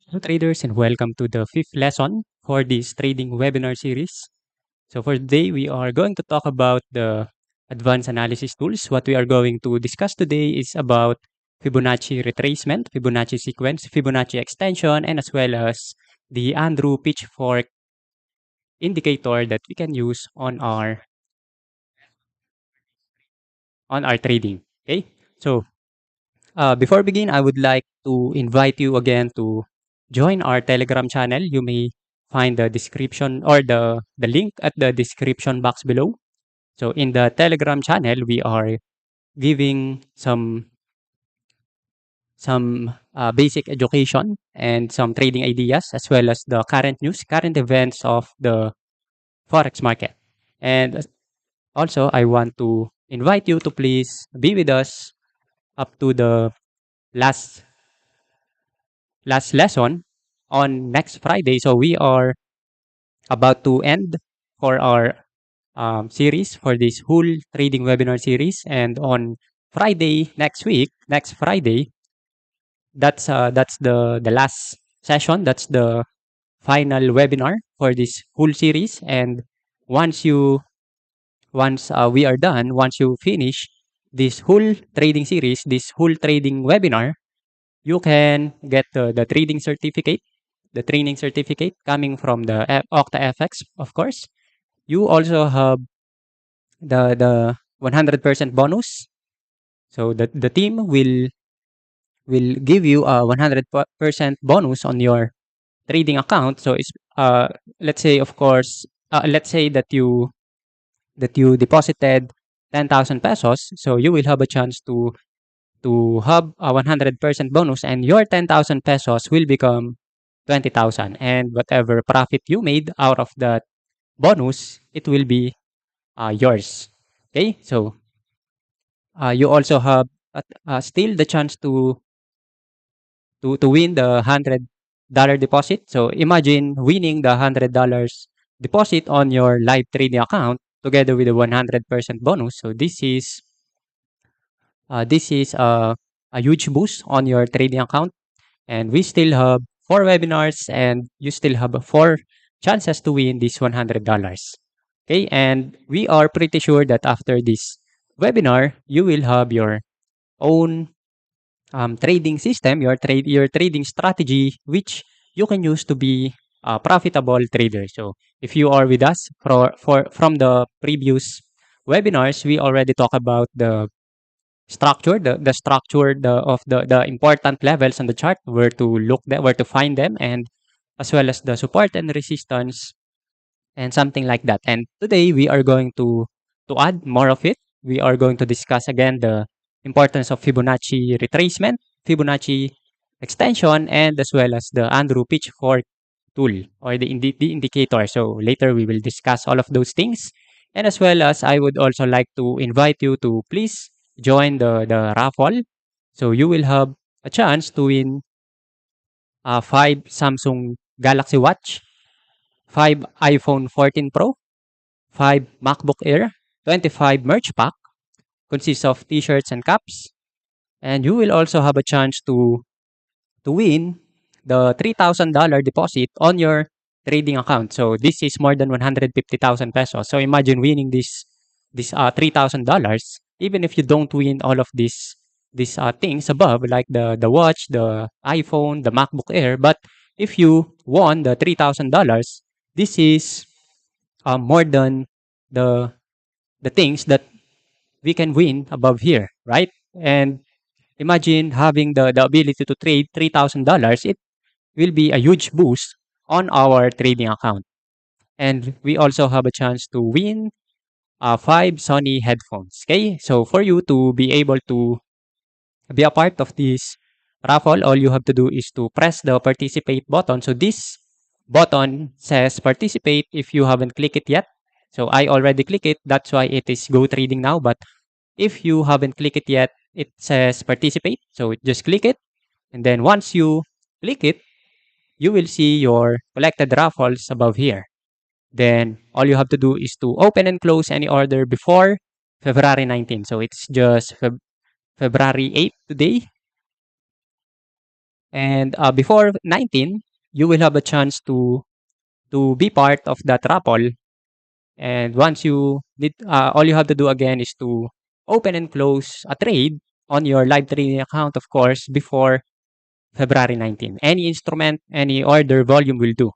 Hello traders, and welcome to the fifth lesson for this trading webinar series. So for today, we are going to talk about the advanced analysis tools. What we are going to discuss today is about Fibonacci retracement, Fibonacci sequence, Fibonacci extension, and as well as the Andrews Pitchfork indicator that we can use on our trading. Okay, so before we begin, I would like to invite you again to join our Telegram channel. You may find the description or the link at the description box below. So in the Telegram channel, we are giving some basic education and some trading ideas, as well as the current news, current events of the forex market. And also, I want to invite you to please be with us up to the last last lesson on next Friday. So we are about to end for our series for this whole trading webinar series. And on Friday next week, next Friday, that's the last session. That's the final webinar for this whole series. And once you once we are done, once you finish this whole trading series, this whole trading webinar, you can get the trading certificate, the training certificate coming from the OctaFX, of course. You also have the 100% bonus. So the team will give you a 100% bonus on your trading account. So it's let's say, of course, let's say that you deposited 10,000 pesos, so you will have a chance to have a 100% bonus, and your 10,000 pesos will become 20,000, and whatever profit you made out of that bonus, it will be yours. Okay, so you also have still the chance to win the $100 deposit. So imagine winning the $100 deposit on your live trading account together with a 100% bonus. So this is a huge boost on your trading account, and we still have four webinars, and you still have four chances to win this $100. Okay, and we are pretty sure that after this webinar, you will have your own trading system, your trading strategy, which you can use to be a profitable trader. So if you are with us for from the previous webinars, we already talked about the structure, the structure of the important levels on the chart, where to find them, and as well as the support and resistance and something like that. And today we are going to add more of it. We are going to discuss again the importance of Fibonacci retracement, Fibonacci extension, and as well as the Andrews Pitchfork tool, or the indicator. So later we will discuss all of those things. And as well as, I would also like to invite you to please join the raffle. So you will have a chance to win 5 Samsung Galaxy Watch, 5 iPhone 14 Pro, 5 MacBook Air, 25 merch pack, consists of t-shirts and caps. And you will also have a chance to win the $3,000 deposit on your trading account. So this is more than 150,000 pesos. So imagine winning this $3,000, even if you don't win all of these things above, like the watch, the iPhone, the MacBook Air. But if you won the $3,000, this is more than the the things that we can win above here, right? And imagine having the ability to trade $3,000. It will be a huge boost on our trading account. And we also have a chance to win 5 Sony headphones. Okay, so for you to be able to be a part of this raffle, all you have to do is to press the participate button. So this button says participate if you haven't clicked it yet. So I already clicked it. That's why it is go trading now. But if you haven't clicked it yet, it says participate. So just click it. And then once you click it, you will see your collected raffles above here. Then all you have to do is to open and close any order before February 19. So it's just February 8 today. And before 19, you will have a chance to be part of that raffle. And once you did, all you have to do again is to open and close a trade on your live trading account, of course, before February 19. Any instrument, any order volume will do.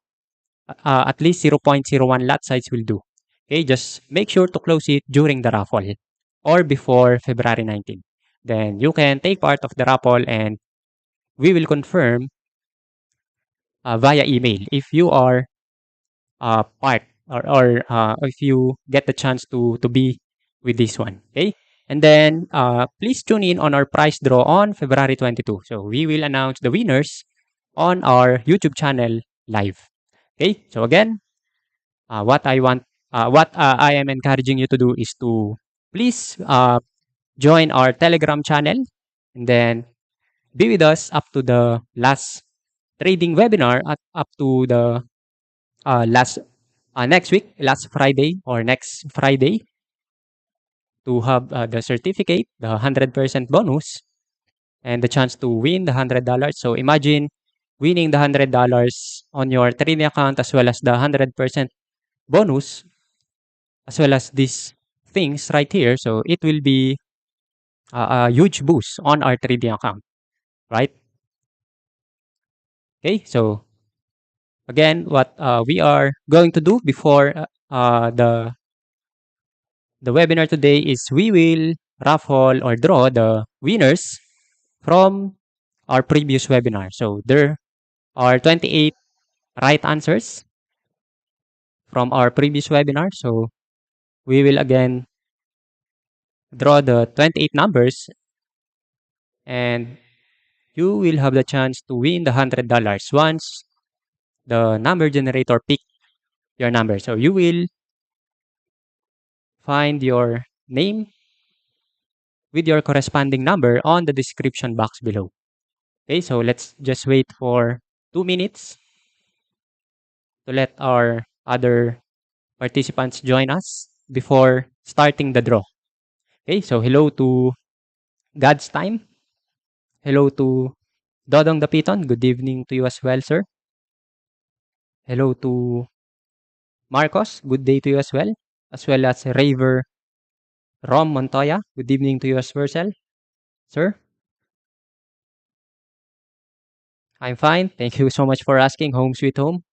At least 0.01 lot size will do. Okay, just make sure to close it during the raffle or before February 19. Then you can take part of the raffle and we will confirm via email if you are part or if you get the chance to be with this one. Okay. And then please tune in on our prize draw on February 22. So we will announce the winners on our YouTube channel live. Okay. So again, what I am encouraging you to do is to please join our Telegram channel and then be with us up to the last trading webinar at up to the last next week, last Friday or next Friday to have the certificate, the 100% bonus, and the chance to win the $100. So imagine winning the $100 on your trading account as well as the 100% bonus as well as these things right here. So it will be a huge boost on our trading account, right? Okay, so again, what we are going to do before the webinar today is we will raffle or draw the winners from our previous webinar. So there are 28 right answers from our previous webinar. So we will again draw the 28 numbers and you will have the chance to win the $100 once the number generator pick your number. So you will find your name with your corresponding number on the description box below. Okay, so let's just wait for 2 minutes to let our other participants join us before starting the draw. Okay, so hello to Godstime. Hello to Dodong the Piton. Good evening to you as well, sir. Hello to Marcos. Good day to you as well as Reyver Rom Montoya. Good evening to you as well, sir. I'm fine. Thank you so much for asking. Home sweet home.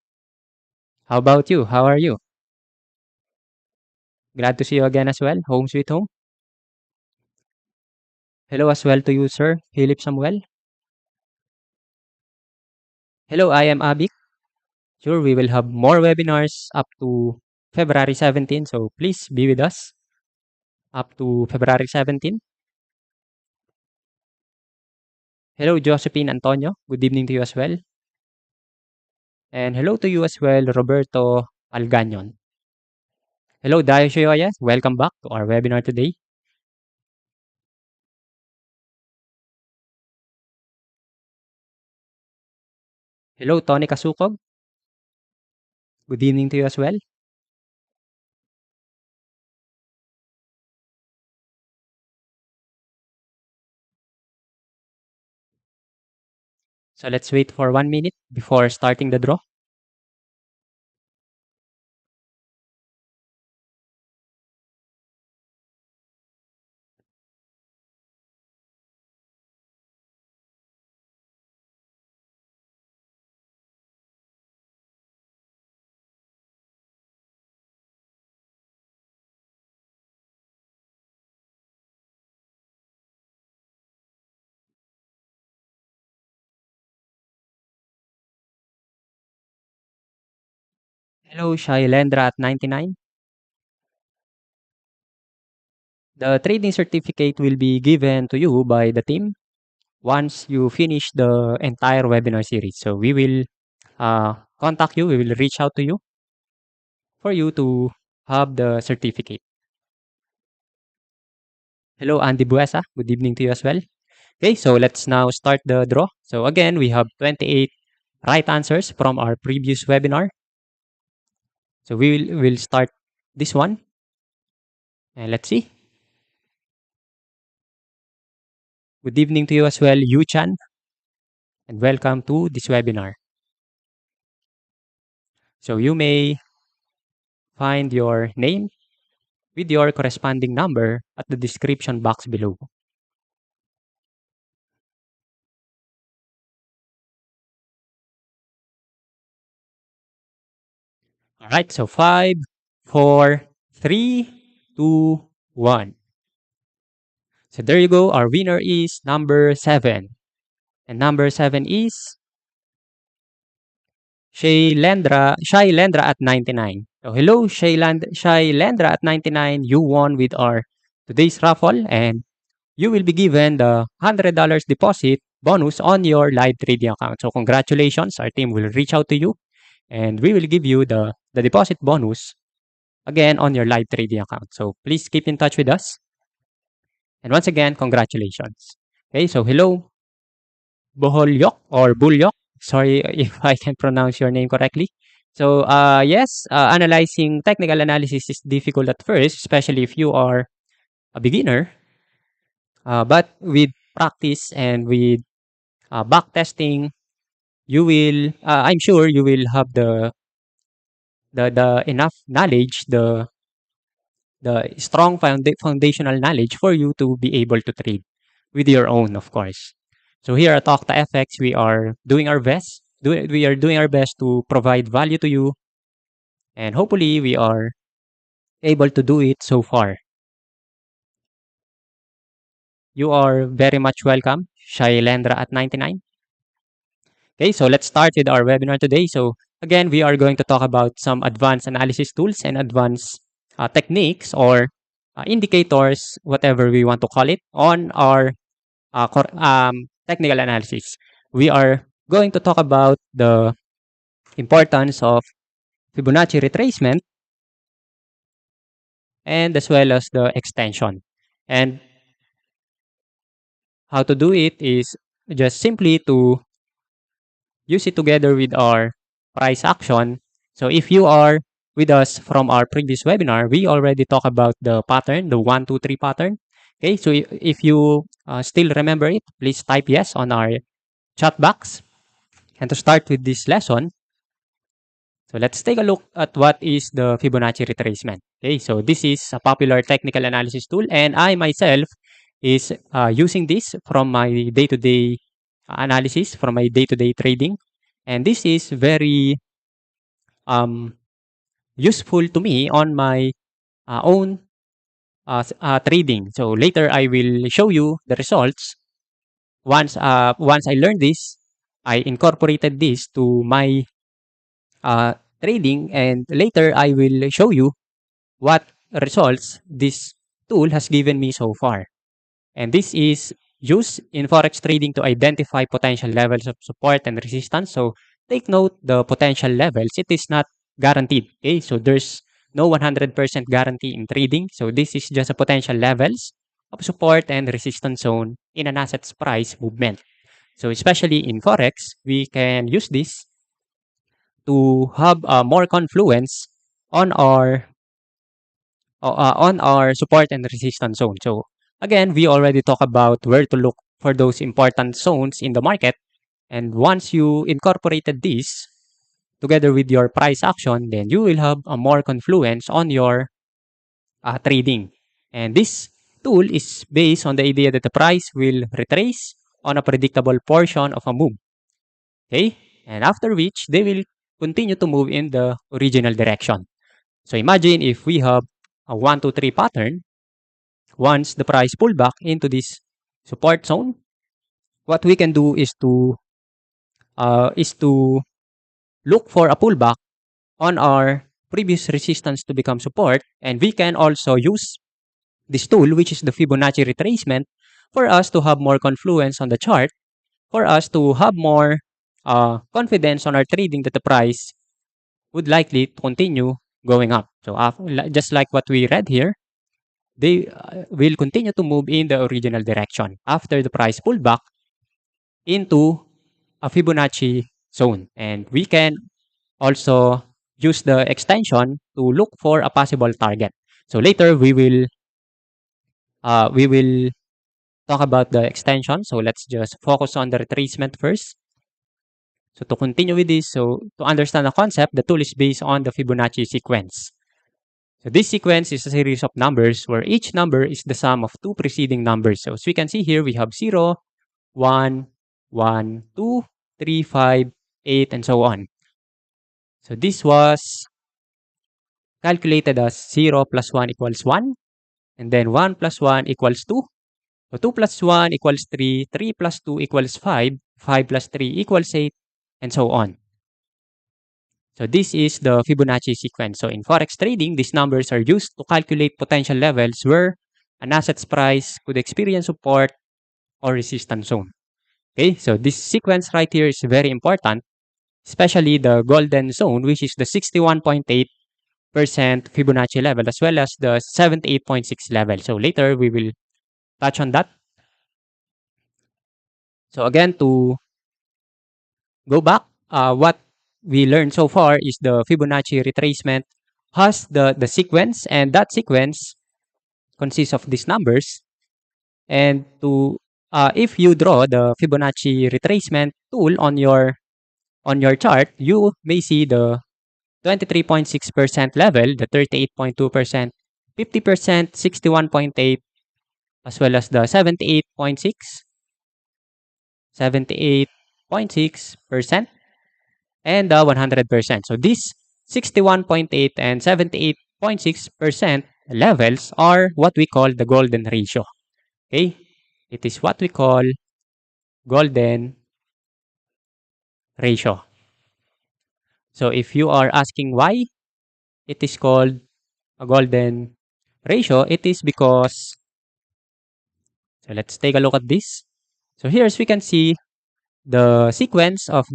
How about you? How are you? Glad to see you again as well. Home sweet home. Hello as well to you, sir. Philip Samuel. Hello, I am Abik. Sure, we will have more webinars up to February 17. So please be with us up to February 17. Hello, Josephine Antonio. Good evening to you as well. And hello to you as well, Roberto Alganyon. Hello, Dayo Shoyoye. Welcome back to our webinar today. Hello, Tony Kasukog. Good evening to you as well. So let's wait for 1 minute before starting the draw. Hello, Shailendra at 99. The trading certificate will be given to you by the team once you finish the entire webinar series. So we will contact you, we will reach out to you for you to have the certificate. Hello, Andy Buesa. Good evening to you as well. Okay, so let's now start the draw. So again, we have 28 right answers from our previous webinar. So we will start this one. And let's see. Good evening to you as well, Yu Chan. and welcome to this webinar. So you may find your name with your corresponding number at the description box below. All right, so 5, 4, 3, 2, 1. So there you go. Our winner is number 7. And number 7 is Shailendra at 99. So hello, Shailendra at 99. You won with our today's raffle, and you will be given the $100 deposit bonus on your live trading account. So congratulations. Our team will reach out to you, and we will give you the deposit bonus again on your live trading account. So please keep in touch with us. And once again, congratulations. Okay, so hello, Boholyok or Bulyok. Sorry if I can pronounce your name correctly. So, yes, analyzing technical analysis is difficult at first, especially if you are a beginner. But with practice and with back testing, you will, I'm sure you will have the enough knowledge, the strong foundational knowledge for you to be able to trade with your own, of course. So here at OctaFX, we are doing our best. We are doing our best to provide value to you, and hopefully we are able to do it so far. You are very much welcome, Shailendra at 99. Okay, so let's start with our webinar today. So again, we are going to talk about some advanced analysis tools and advanced techniques or indicators, whatever we want to call it, on our technical analysis. We are going to talk about the importance of Fibonacci retracement and as well as the extension. And how to do it is just simply to use it together with our price action. So if you are with us from our previous webinar, we already talked about the pattern, the 1, 2, 3 pattern. Okay, so if you still remember it, please type yes on our chat box. And to start with this lesson, so let's take a look at what is the Fibonacci retracement. Okay, so this is a popular technical analysis tool, and I myself is using this from my day-to-day analysis, from my day-to-day trading. And this is very um, useful to me on my own trading. So later I will show you the results. Once I learned this, I incorporated this to my trading, and later I will show you what results this tool has given me so far. And this is used in forex trading to identify potential levels of support and resistance. So take note, the potential levels, it is not guaranteed. Okay, so there's no 100% guarantee in trading. So this is just a potential levels of support and resistance zone in an asset's price movement. So especially in forex, we can use this to have more confluence on our support and resistance zone. So again, we already talked about where to look for those important zones in the market. And once you incorporated this together with your price action, then you will have a more confluence on your trading. And this tool is based on the idea that the price will retrace on a predictable portion of a move. Okay? And after which, they will continue to move in the original direction. So imagine if we have a 1, 2, 3 pattern. Once the price pull back into this support zone, what we can do is to look for a pullback on our previous resistance to become support, and we can also use this tool, which is the Fibonacci retracement, for us to have more confluence on the chart, for us to have more confidence on our trading that the price would likely to continue going up. So just like what we read here, they will continue to move in the original direction after the price pullback into a Fibonacci zone. And we can also use the extension to look for a possible target. So later we will talk about the extension. So let's just focus on the retracement first. So to continue with this, so to understand the concept, the tool is based on the Fibonacci sequence. So this sequence is a series of numbers where each number is the sum of two preceding numbers. So as we can see here, we have 0, 1, 1, 2, 3, 5, 8, and so on. So this was calculated as 0 plus 1 equals 1, and then 1 plus 1 equals 2. So 2 plus 1 equals 3, 3 plus 2 equals 5, 5 plus 3 equals 8, and so on. So this is the Fibonacci sequence. So in Forex trading, these numbers are used to calculate potential levels where an asset's price could experience support or resistance zone. Okay, so this sequence right here is very important, especially the golden zone, which is the 61.8% Fibonacci level, as well as the 78.6 level. So later we will touch on that. So again, to go back, what we learned so far is the Fibonacci retracement has the sequence, and that sequence consists of these numbers. And to if you draw the Fibonacci retracement tool on your chart, you may see the 23.6% level, the 38.2%, 50%, 61.8, as well as the 78.6, 78.6%, and the 100%. So these 61.8 and 78.6% levels are what we call the golden ratio. Okay? It is what we call golden ratio. So if you are asking why it is called a golden ratio, it is because, so let's take a look at this. So here, as we can see, the sequence of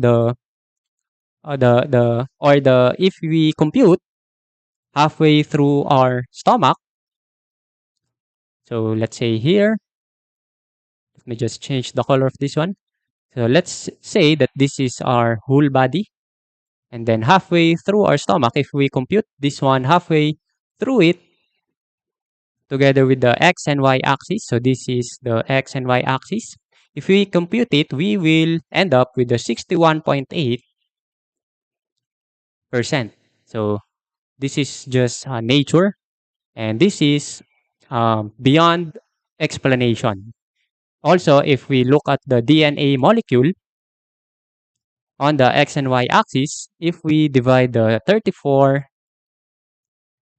if we compute halfway through our stomach. So let's say here, let me just change the color of this one. So let's say that this is our whole body. And then halfway through our stomach, if we compute this one halfway through it, together with the x and y axis, so this is the x and y axis. If we compute it, we will end up with the 61.8%. So this is just nature, and this is beyond explanation. Also, if we look at the DNA molecule on the x and y axis, if we divide the 34,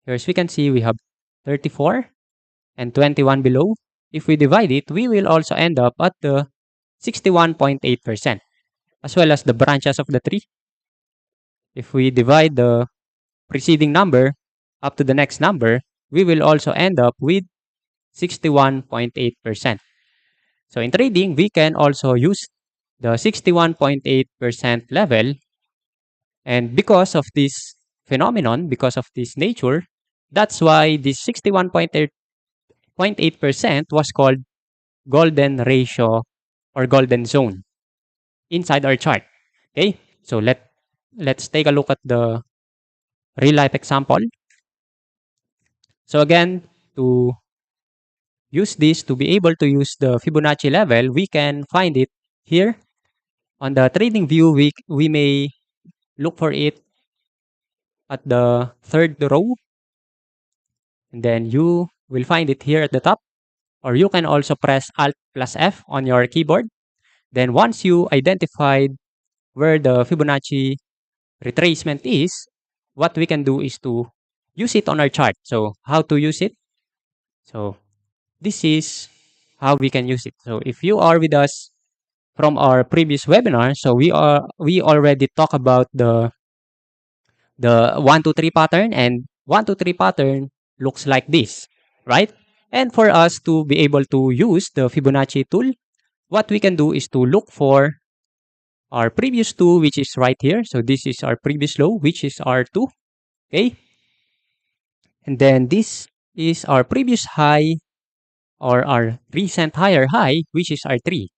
here as we can see, we have 34 and 21 below. If we divide it, we will also end up at the 61.8%, as well as the branches of the tree. If we divide the preceding number up to the next number, we will also end up with 61.8%. So in trading, we can also use the 61.8% level, and because of this phenomenon, because of this nature, that's why this 61.8% was called golden ratio or golden zone inside our chart. Okay, so let's take a look at the real life example. So again, to use this, to be able to use the Fibonacci level, we can find it here on the trading view. We may look for it at the third row, and then you will find it here at the top, or you can also press Alt plus F on your keyboard. Then once you identified where the Fibonacci retracement is, what we can do is to use it on our chart. So how to use it? So this is how we can use it. So if you are with us from our previous webinar, so we already talked about the 1 2 3 pattern, and 1 2 3 pattern looks like this, right? And for us to be able to use the Fibonacci tool, what we can do is to look for our previous 2, which is right here. So this is our previous low, which is R2. Okay. And then this is our previous high, or our recent higher high, which is R3.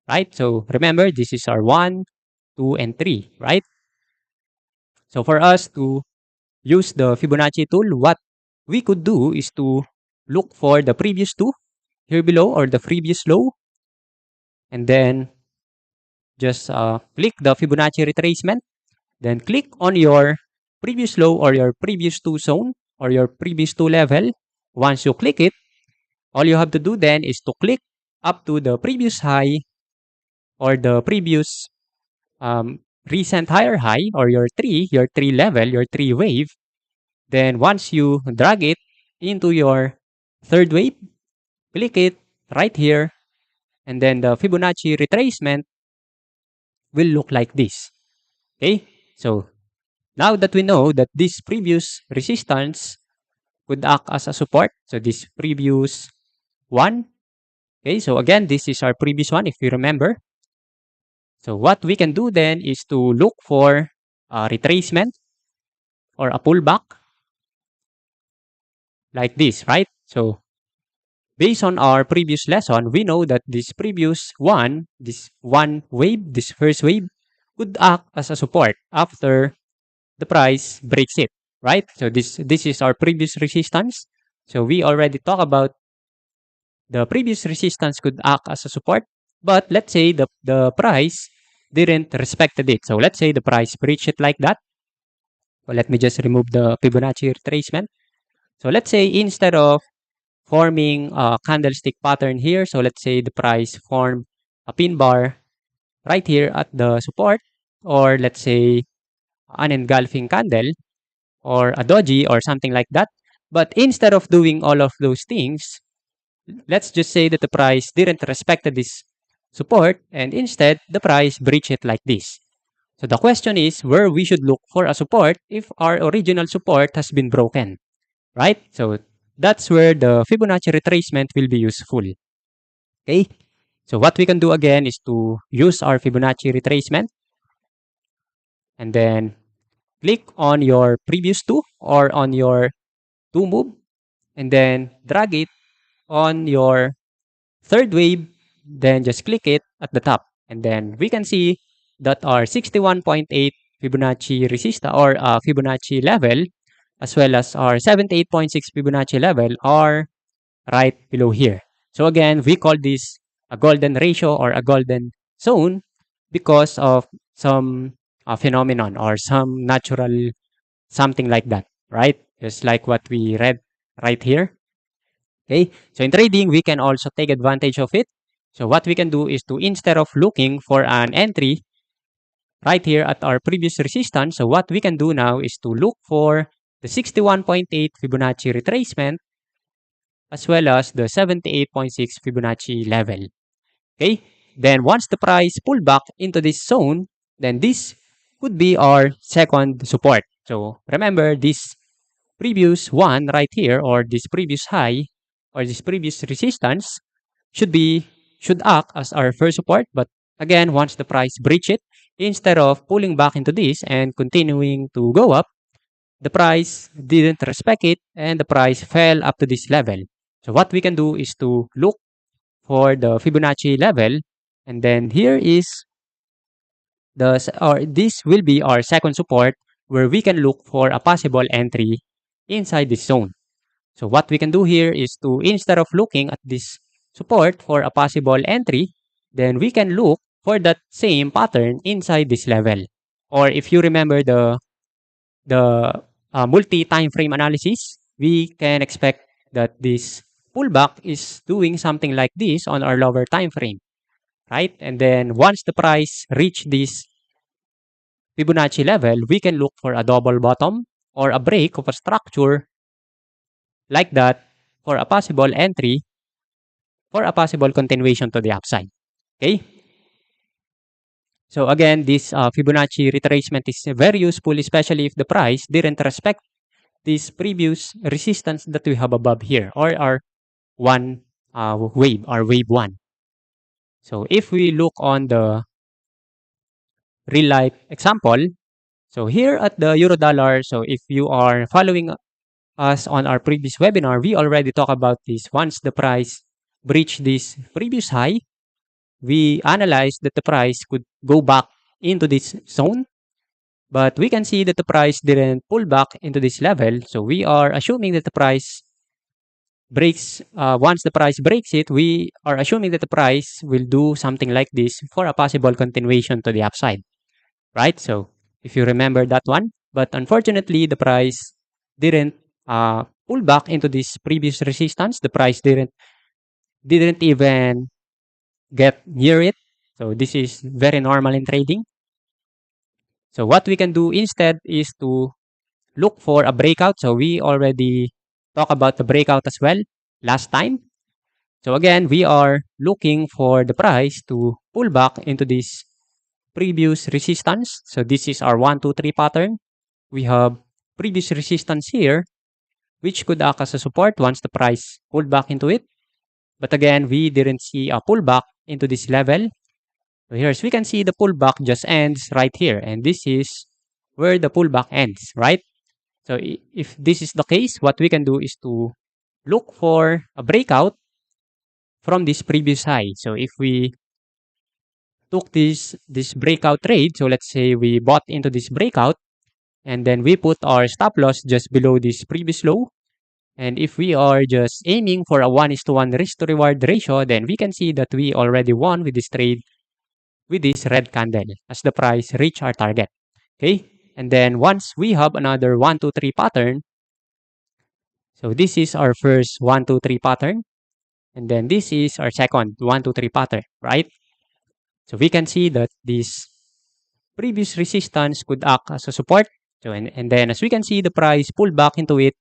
Right? So remember, this is our 1, 2, and 3, right? So for us to use the Fibonacci tool, what we could do is to look for the previous 2 here below, or the previous low, and then just click the Fibonacci retracement, then click on your previous low or your previous 2 zone or your previous 2 level. Once you click it, all you have to do then is to click up to the previous high or the previous recent higher high or your 3 level, your 3 wave. Then once you drag it into your third wave, click it right here, and then the Fibonacci retracement will look like this. Okay, so now that we know that this previous resistance could act as a support, so this previous one, okay, so again, this is our previous one if you remember. So what we can do then is to look for a retracement or a pullback like this, right? So based on our previous lesson, we know that this previous one, this one wave, this first wave, could act as a support after the price breaks it, right? So this is our previous resistance. So we already talked about the previous resistance could act as a support, but let's say the price didn't respected it. So let's say the price breached it like that. Well, let me just remove the Fibonacci retracement. So let's say instead of forming a candlestick pattern here, so let's say the price formed a pin bar right here at the support, or let's say an engulfing candle or a doji or something like that. But instead of doing all of those things, let's just say that the price didn't respect this support and instead the price breached it like this. So the question is where we should look for a support if our original support has been broken, right? So that's where the Fibonacci retracement will be useful. Okay? So what we can do again is to use our Fibonacci retracement and then click on your previous 2 or on your 2 move and then drag it on your third wave, then just click it at the top. And then we can see that our 61.8 Fibonacci resistance or Fibonacci level as well as our 78.6 Fibonacci level are right below here. So again, we call this a golden ratio or a golden zone because of some phenomenon or some natural something like that, right? Just like what we read right here. Okay, so in trading, we can also take advantage of it. So what we can do is to instead of looking for an entry right here at our previous resistance, so what we can do now is to look for the 61.8 Fibonacci retracement as well as the 78.6 Fibonacci level. Okay, then once the price pull back into this zone, then this could be our second support. So remember this previous one right here or this previous high or this previous resistance should act as our first support, but again once the price breach it, instead of pulling back into this and continuing to go up, the price didn't respect it and the price fell up to this level. So what we can do is to look for the Fibonacci level, and then here is or this will be our second support where we can look for a possible entry inside this zone. So what we can do here is to instead of looking at this support for a possible entry, then we can look for that same pattern inside this level. Or if you remember the multi time frame analysis, we can expect that this pullback is doing something like this on our lower time frame, right? And then once the price reach this Fibonacci level, we can look for a double bottom or a break of a structure like that for a possible entry for a possible continuation to the upside. Okay? So again, this Fibonacci retracement is very useful, especially if the price didn't respect this previous resistance that we have above here or our one wave, our wave one. So if we look on the real life example, so here at the euro dollar, so if you are following us on our previous webinar, we already talked about this. Once the price breached this previous high, we analyzed that the price could go back into this zone, but we can see that the price didn't pull back into this level. So we are assuming that the price once the price breaks it, we are assuming that the price will do something like this for a possible continuation to the upside, right? So if you remember that one, but unfortunately, the price didn't pull back into this previous resistance. The price didn't even get near it. So this is very normal in trading. So what we can do instead is to look for a breakout. So we already talked about the breakout as well last time. So again, we are looking for the price to pull back into this previous resistance. So this is our 1, 2, 3 pattern. We have previous resistance here, which could act as a support once the price pulled back into it. But again, we didn't see a pullback into this level. So here, as we can see, the pullback just ends right here. And this is where the pullback ends, right? So if this is the case, what we can do is to look for a breakout from this previous high. So if we took this breakout trade, so let's say we bought into this breakout, and then we put our stop loss just below this previous low. And if we are just aiming for a 1:1 risk to reward ratio, then we can see that we already won with this trade with this red candle as the price reach our target. Okay. And then once we have another 1, 2, 3 pattern, so this is our first 1, 2, 3 pattern. And then this is our second 1, 2, 3 pattern, right? So we can see that this previous resistance could act as a support. So and then as we can see, the price pulled back into it.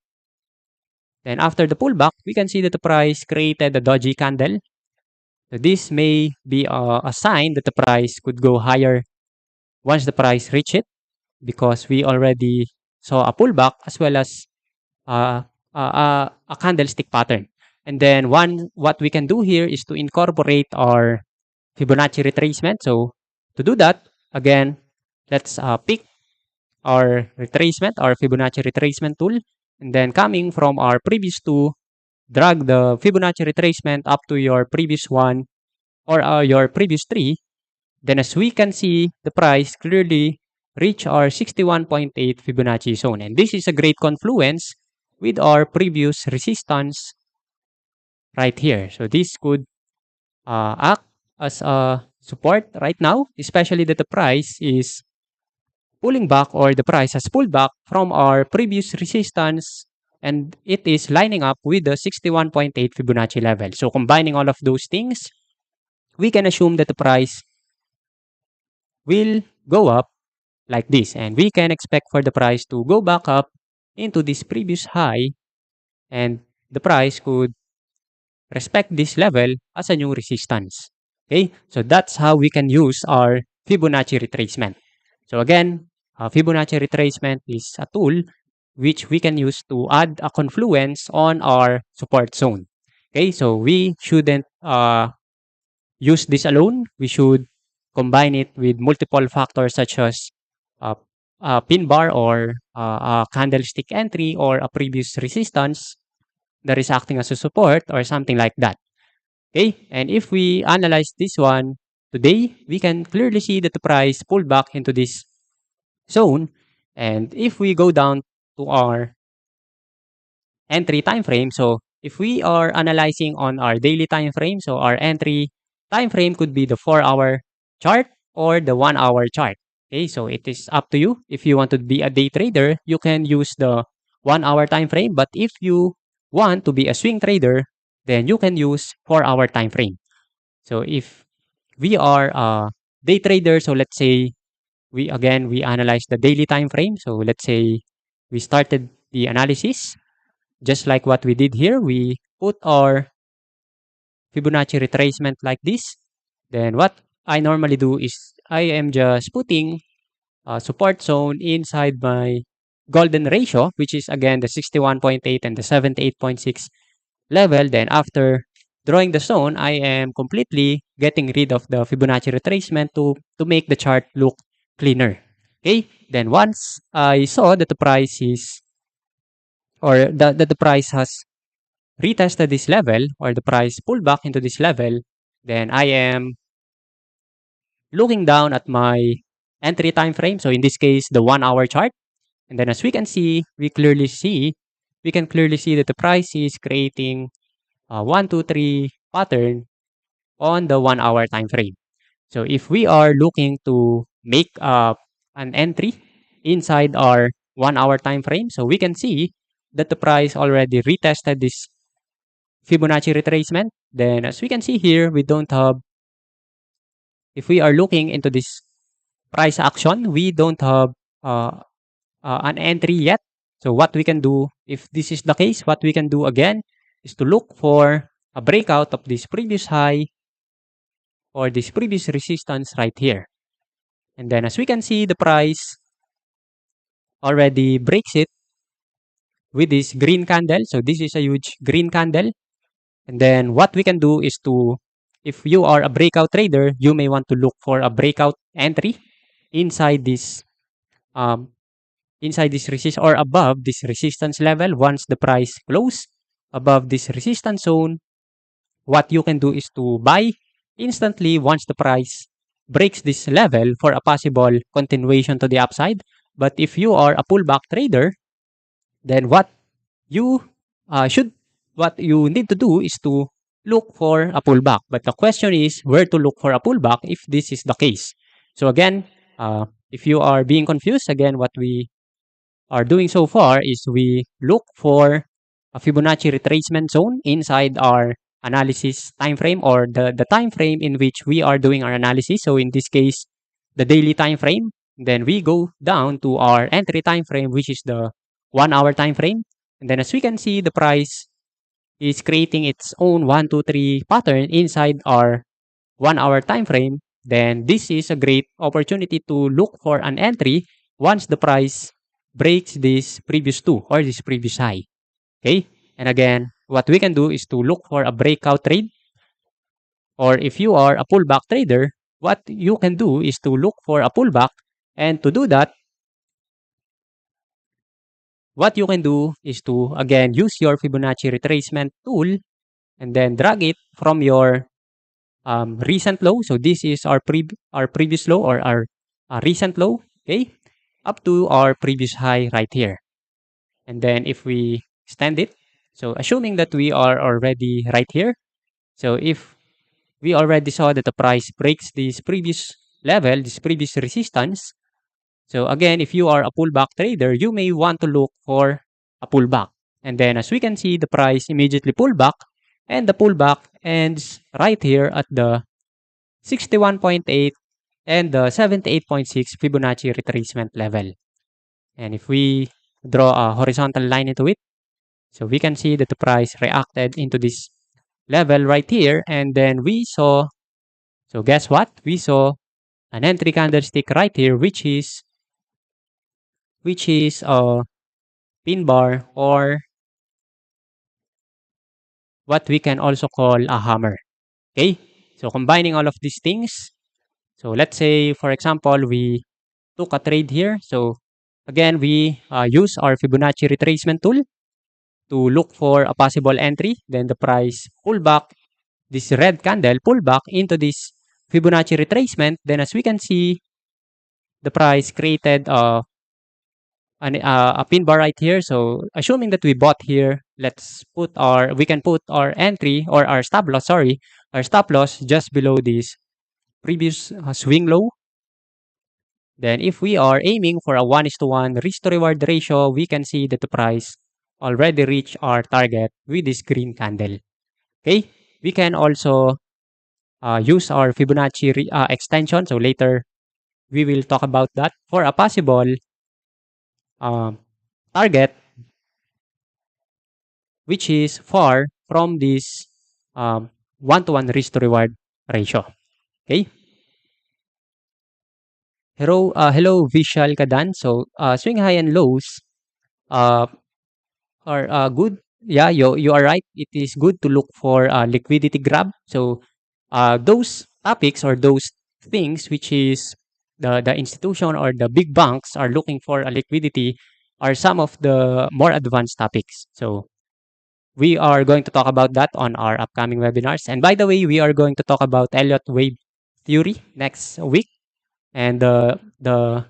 Then after the pullback, we can see that the price created a doji candle. So this may be a sign that the price could go higher once the price reach it, because we already saw a pullback as well as a candlestick pattern. And then what we can do here is to incorporate our Fibonacci retracement. So to do that, again, let's pick our retracement, our Fibonacci retracement tool. And then coming from our previous two, drag the Fibonacci retracement up to your previous one or your previous three. Then as we can see, the price clearly reach our 61.8 Fibonacci zone. And this is a great confluence with our previous resistance right here. So this could act as a support right now, especially that the price is pulling back, or the price has pulled back from our previous resistance, and it is lining up with the 61.8 Fibonacci level. So combining all of those things, we can assume that the price will go up like this, and we can expect for the price to go back up into this previous high, and the price could respect this level as a new resistance. Okay, so that's how we can use our Fibonacci retracement. So again, Fibonacci retracement is a tool which we can use to add a confluence on our support zone. Okay, so we shouldn't use this alone. We should combine it with multiple factors such as a pin bar, or a candlestick entry, or a previous resistance that is acting as a support, or something like that. Okay, and if we analyze this one today, we can clearly see that the price pulled back into this zone. And if we go down to our entry time frame, so if we are analyzing on our daily time frame, so our entry time frame could be the 4-hour chart or the 1-hour chart. Okay, so it is up to you. If you want to be a day trader, you can use the 1-hour time frame. But if you want to be a swing trader, then you can use 4-hour time frame. So if we are a day trader, so let's say we analyze the daily time frame. So let's say we started the analysis just like what we did here. We put our Fibonacci retracement like this. Then what I normally do is I am just putting a support zone inside my golden ratio, which is again the 61.8 and the 78.6 level. Then after drawing the zone, I am completely getting rid of the Fibonacci retracement to make the chart look cleaner. Okay, then once I saw that the price is, or that the price has retested this level, or the price pulled back into this level, then I am looking down at my entry time frame. So in this case, the 1-hour chart. And then as we can see, we clearly see we can clearly see that the price is creating a 1, 2, 3 pattern on the 1 hour time frame. So if we are looking to make an entry inside our 1 hour time frame, so we can see that the price already retested this Fibonacci retracement. Then as we can see here, we don't have, if we are looking into this price action, we don't have uh, an entry yet. So what we can do, if this is the case, what we can do again is to look for a breakout of this previous high or this previous resistance right here. And then as we can see, the price already breaks it with this green candle. So this is a huge green candle. And then what we can do is to, if you are a breakout trader, you may want to look for a breakout entry inside this um, resist or above this resistance level. Once the price close above this resistance zone, what you can do is to buy instantly once the price breaks this level for a possible continuation to the upside. But if you are a pullback trader, then you should what you need to do is to look for a pullback. But the question is where to look for a pullback if this is the case. So again, if you are being confused, again, what we are doing so far is we look for a Fibonacci retracement zone inside our analysis time frame, or the time frame in which we are doing our analysis. So in this case, the daily time frame. Then we go down to our entry time frame, which is the 1 hour time frame. And then as we can see, the price is creating its own 1, 2, 3 pattern inside our 1 hour time frame. Then this is a great opportunity to look for an entry once the price breaks this previous two or this previous high. Okay? And again, what we can do is to look for a breakout trade, or if you are a pullback trader, what you can do is to look for a pullback. And to do that, what you can do is to, again, use your Fibonacci retracement tool and then drag it from your recent low. So this is our previous low, or our recent low, okay, up to our previous high right here. And then if we extend it, so assuming that we are already right here, so if we already saw that the price breaks this previous level, this previous resistance, so again, if you are a pullback trader, you may want to look for a pullback. And then as we can see, the price immediately pulled back, and the pullback ends right here at the 61.8 and the 78.6 Fibonacci retracement level. And if we draw a horizontal line into it, so we can see that the price reacted into this level right here, and then we saw, so guess what? We saw an entry candlestick right here, which is a pin bar, or what we can also call a hammer. Okay? So combining all of these things, so let's say, for example, we took a trade here. So again, we use our Fibonacci retracement tool to look for a possible entry. Then the price pull back, this red candle pull back into this Fibonacci retracement. Then as we can see, the price created a pin bar right here. So assuming that we bought here, we can put our entry, or our stop loss, our stop loss just below this previous swing low. Then if we are aiming for a 1:1 risk to reward ratio, we can see that the price already reached our target with this green candle. Okay, we can also use our Fibonacci extension. So later we will talk about that for a possible um, target which is far from this 1:1 risk to reward ratio. Okay. Hello, Vishal Kadan. So swing high and lows uh, are good. Yeah, you are right. It is good to look for liquidity grab. So those topics, or those things which is the institution or the big banks are looking for a liquidity, are some of the more advanced topics. So we are going to talk about that on our upcoming webinars. And by the way, we are going to talk about Elliott wave theory next week. And the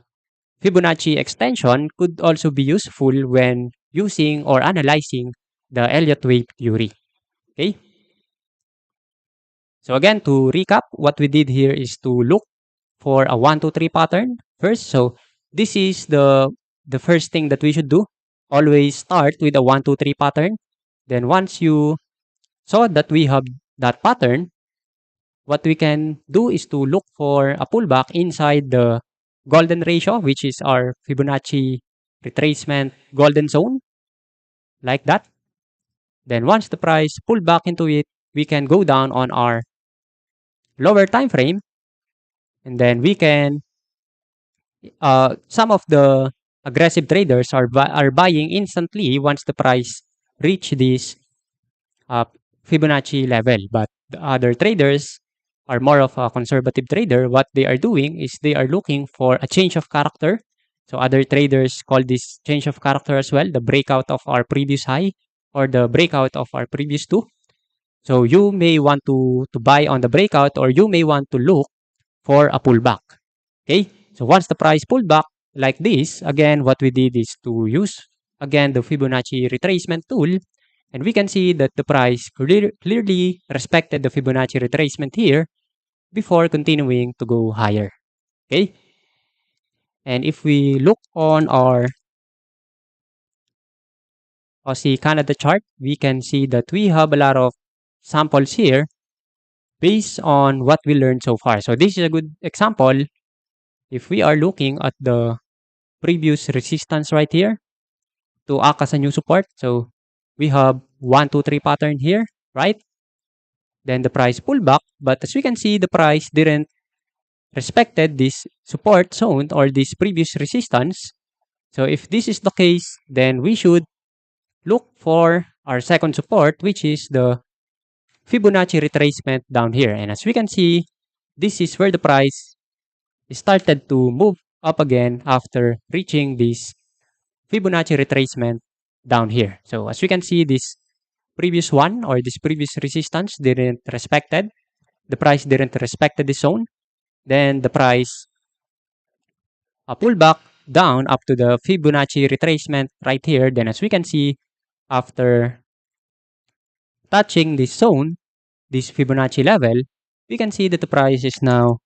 Fibonacci extension could also be useful when using or analyzing the Elliott wave theory. Okay. So again, to recap, what we did here is to look for a 1, 2, 3 pattern first. So this is the first thing that we should do. Always start with a 1, 2, 3 pattern. Then once you saw that we have that pattern, what we can do is to look for a pullback inside the golden ratio, which is our Fibonacci retracement golden zone, like that. Then once the price pull back into it, we can go down on our lower time frame, and then we can some of the aggressive traders are buying instantly once the price reach this uh, Fibonacci level. But the other traders are more of a conservative trader. What they are doing is they are looking for a change of character. So other traders call this change of character as well, the breakout of our previous high or the breakout of our previous two. So you may want to buy on the breakout, or you may want to look for a pullback. Okay, so once the price pulled back like this, again, what we did is to use again the Fibonacci retracement tool, and we can see that the price clearly respected the Fibonacci retracement here before continuing to go higher. Okay, and if we look on our Aussie Canada chart, we can see that we have a lot of samples here based on what we learned so far. So this is a good example. If we are looking at the previous resistance right here to act as a new support, so we have 1, 2, 3 pattern here, right? Then the price pulled back, but as we can see, the price didn't respected this support zone or this previous resistance. So if this is the case, then we should look for our second support, which is the Fibonacci retracement down here. And as we can see, this is where the price started to move up again after reaching this Fibonacci retracement down here. So as we can see, this previous one or this previous resistance didn't respected. The price didn't respected this zone. Then the price pull back down up to the Fibonacci retracement right here. Then as we can see, after touching this zone, this Fibonacci level, we can see that the price is now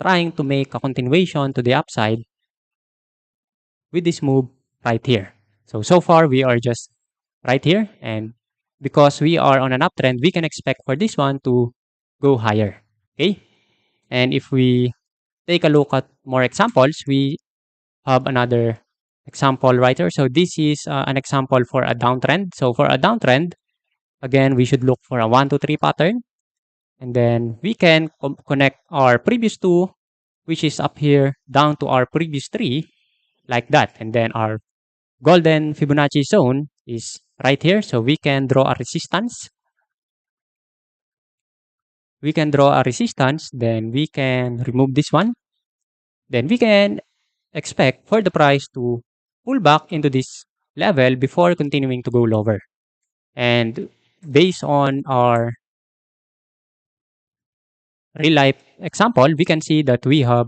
trying to make a continuation to the upside with this move right here. So far we are just right here, and because we are on an uptrend, we can expect for this one to go higher. Okay, and if we take a look at more examples, we have another example right here. So this is an example for a downtrend. So for a downtrend, again, we should look for a 1, 2, 3 pattern, and then we can connect our previous two, which is up here, down to our previous three, like that. And then our golden Fibonacci zone is right here. So we can draw a resistance. We can draw a resistance, then we can remove this one. Then we can expect for the price to pull back into this level before continuing to go lower. And based on our real life example, we can see that we have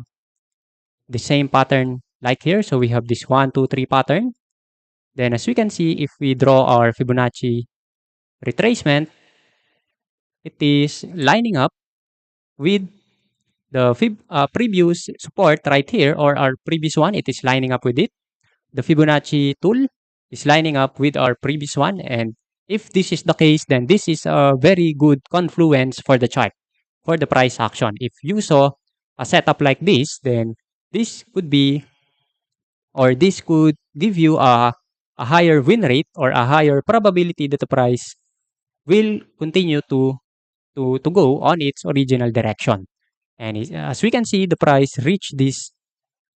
the same pattern like here. So we have this 1, 2, 3 pattern. Then as we can see, if we draw our Fibonacci retracement, it is lining up with the previous support right here, or our previous one. It is lining up with it. The Fibonacci tool is lining up with our previous one. And if this is the case, then this is a very good confluence for the chart, for the price action. If you saw a setup like this, then this could be, or this could give you a higher win rate or a higher probability that the price will continue to go on its original direction. And as we can see, the price reached this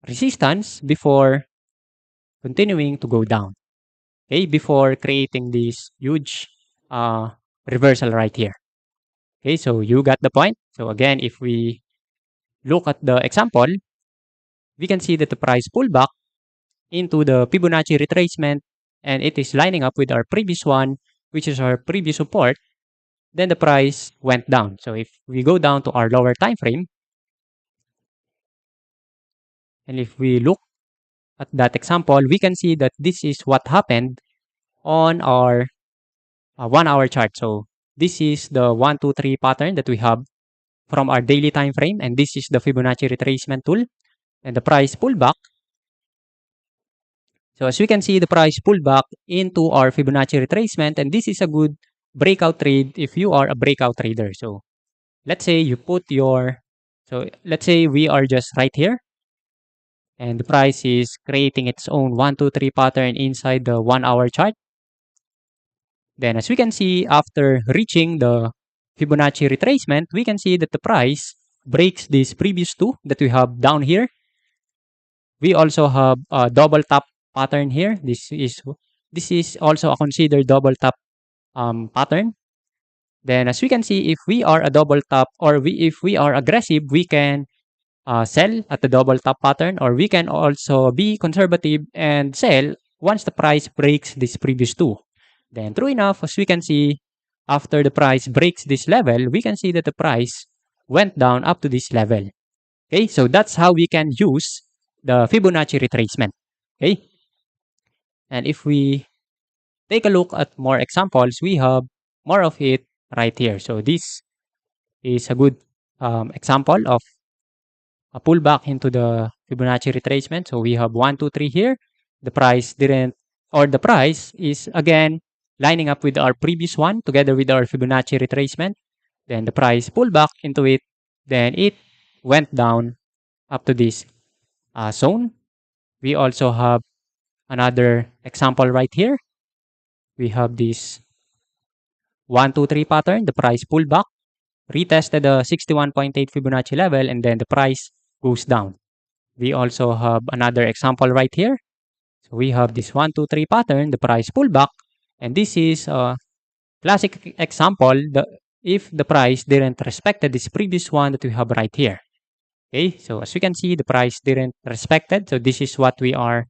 resistance before continuing to go down. Okay, before creating this huge reversal right here. Okay, so you got the point. So again, if we look at the example, we can see that the price pulled back into the Fibonacci retracement, and it is lining up with our previous one, which is our previous support. Then the price went down. So if we go down to our lower time frame, and if we look at that example, we can see that this is what happened on our 1 hour chart. So this is the 1, 2, 3 pattern that we have from our daily time frame, and this is the Fibonacci retracement tool and the price pullback. So as we can see, the price pulled back into our Fibonacci retracement, and this is a good breakout trade if you are a breakout trader. So let's say you put your, so let's say we are just right here, and the price is creating its own 1, 2, 3 pattern inside the 1 hour chart. Then as we can see, after reaching the Fibonacci retracement, we can see that the price breaks this previous two that we have down here. We also have a double top pattern here. This is also a considered double top pattern. Then as we can see, if we are a double top, or if we are aggressive, we can sell at the double top pattern, or we can also be conservative and sell once the price breaks this previous two. Then true enough, as we can see, after the price breaks this level, we can see that the price went down up to this level. Okay, so that's how we can use the Fibonacci retracement. Okay, and if we take a look at more examples, we have more of it right here. So this is a good example of a pullback into the Fibonacci retracement. So we have 1, 2, 3 here. The price didn't, or the price is again lining up with our previous one together with our Fibonacci retracement. Then the price pulled back into it. Then it went down up to this zone. We also have another example right here. We have this 1, 2, 3 pattern. The price pulled back, retested the 61.8 Fibonacci level, and then the price goes down. We also have another example right here. So we have this 1, 2, 3 pattern, the price pullback, and this is a classic example if the price didn't respect this previous one that we have right here. Okay, so as you can see, the price didn't respect it. So this is what we are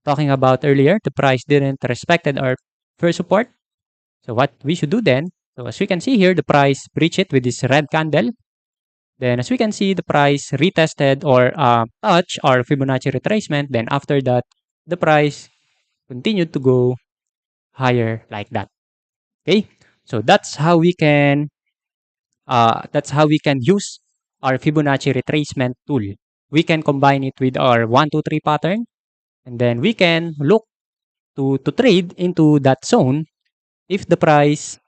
talking about earlier. The price didn't respect our first support. So what we should do then, so as we can see here, the price breached it with this red candle. Then as we can see, the price retested or touched our Fibonacci retracement. Then after that, the price continued to go higher like that. Okay, so that's how we can use our Fibonacci retracement tool. We can combine it with our 1, 2, 3 pattern, and then we can look to trade into that zone if the price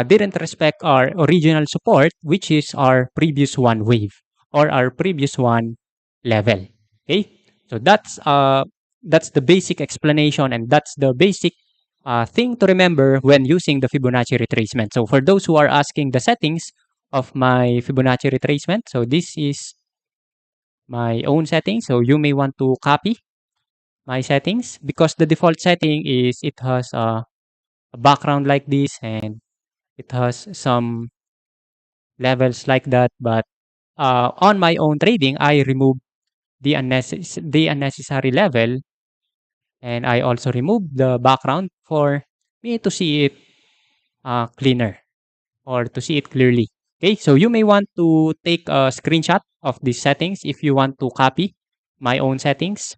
didn't respect our original support, which is our previous one wave or our previous one level. Okay, so that's the basic explanation, and that's the basic thing to remember when using the Fibonacci retracement. So for those who are asking the settings of my Fibonacci retracement, so this is my own settings. So you may want to copy my settings because the default setting is it has a background like this, and it has some levels like that. But on my own trading, I remove the unnecessary level, and I also remove the background for me to see it cleaner or to see it clearly. Okay, so you may want to take a screenshot of these settings if you want to copy my own settings.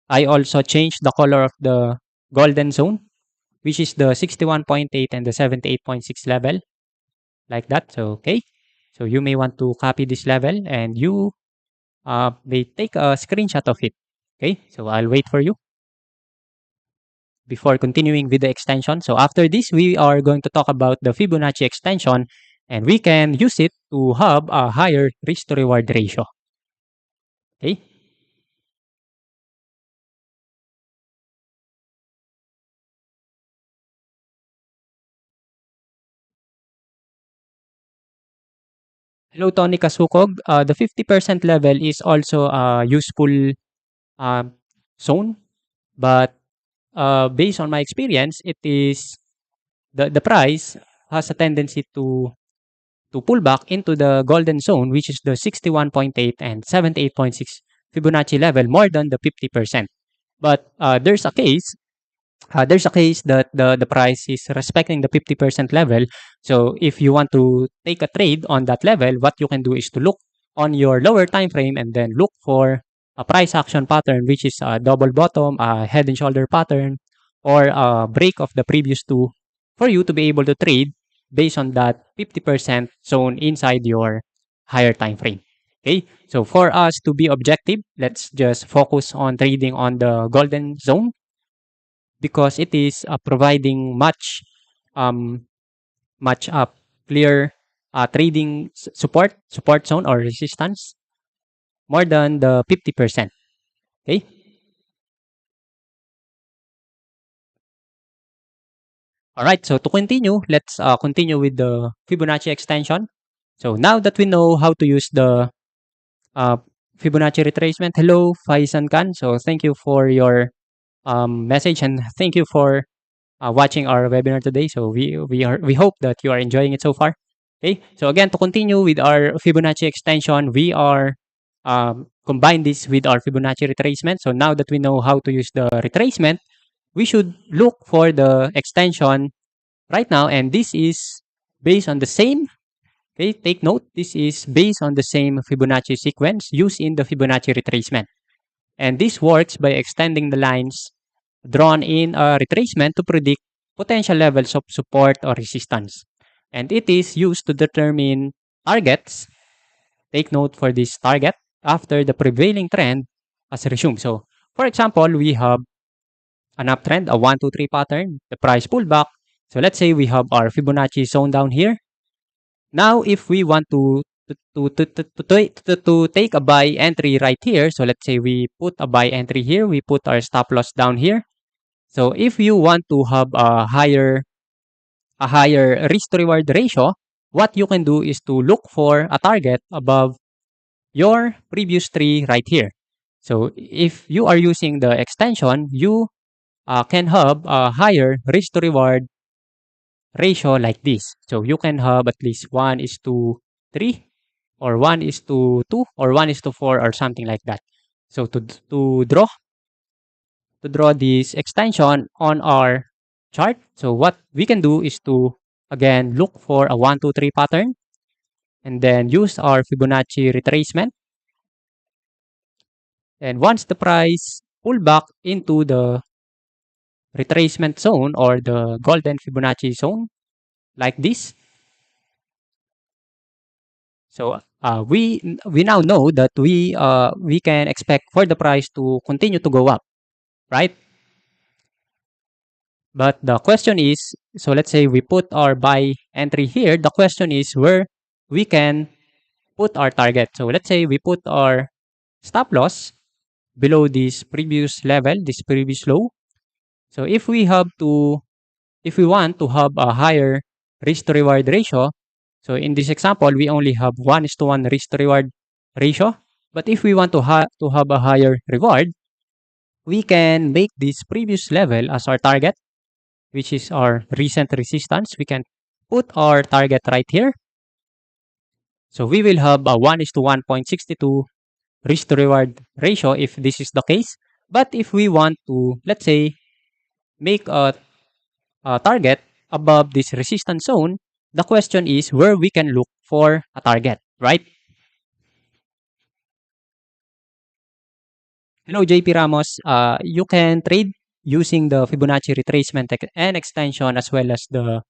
I also changed the color of the golden zone, which is the 61.8 and the 78.6 level, like that. So, okay. So you may want to copy this level, and you may take a screenshot of it. Okay, so I'll wait for you before continuing with the extension. So after this, we are going to talk about the Fibonacci extension, and we can use it to have a higher risk to reward ratio. Okay. Hello, Tony Kasukog. The 50% level is also a useful uh, zone, but based on my experience, it is the price has a tendency to pull back into the golden zone, which is the 61.8 and 78.6 Fibonacci level more than the 50%. But there's a case that the price is respecting the 50% level. So if you want to take a trade on that level, what you can do is to look on your lower time frame and then look for a price action pattern, which is a double bottom, a head and shoulder pattern, or a break of the previous two for you to be able to trade based on that 50% zone inside your higher time frame. Okay, so for us to be objective, let's just focus on trading on the golden zone because it is providing um, much clear trading support zone or resistance more than the 50%. Okay. All right. So to continue, let's continue with the Fibonacci extension. So now that we know how to use the uh, Fibonacci retracement, hello Faisan Khan. So thank you for your message and thank you for watching our webinar today. So we hope that you are enjoying it so far. Okay. So again, to continue with our Fibonacci extension, we are combine this with our Fibonacci retracement. So now that we know how to use the retracement, we should look for the extension right now, and this is based on the same. Okay, take note. This is based on the same Fibonacci sequence used in the Fibonacci retracement, and this works by extending the lines drawn in a retracement to predict potential levels of support or resistance. And it is used to determine targets. Take note for this target after the prevailing trend has resumed. So, for example, we have an uptrend, a 1, 2, 3 pattern, the price pullback. So, let's say we have our Fibonacci zone down here. Now, if we want to take a buy entry right here, so let's say we put a buy entry here, we put our stop loss down here. So if you want to have a higher risk to reward ratio, what you can do is to look for a target above your previous tree right here. So if you are using the extension, you can have a higher risk to reward ratio like this. So you can have at least 1 is to 3 or 1 is to 2 or 1 is to 4 or something like that. So to draw this extension on our chart. So what we can do is to again look for a 1, 2, 3 pattern and then use our Fibonacci retracement. And once the price pull back into the retracement zone or the golden Fibonacci zone like this, so we now know that we can expect for the price to continue to go up, right? But the question is, so let's say we put our buy entry here. The question is where we can put our target. So let's say we put our stop loss below this previous level, this previous low. So if we want to have a higher risk to reward ratio, so in this example, we only have 1:1 risk to reward ratio. But if we want to have a higher reward, we can make this previous level as our target, which is our recent resistance. We can put our target right here. So we will have a 1:1.62 risk to reward ratio if this is the case. But if we want to, let's say, make a target above this resistance zone, the question is where we can look for a target, right? Hello, Jp Ramos. You can trade using the Fibonacci retracement and extension as well as the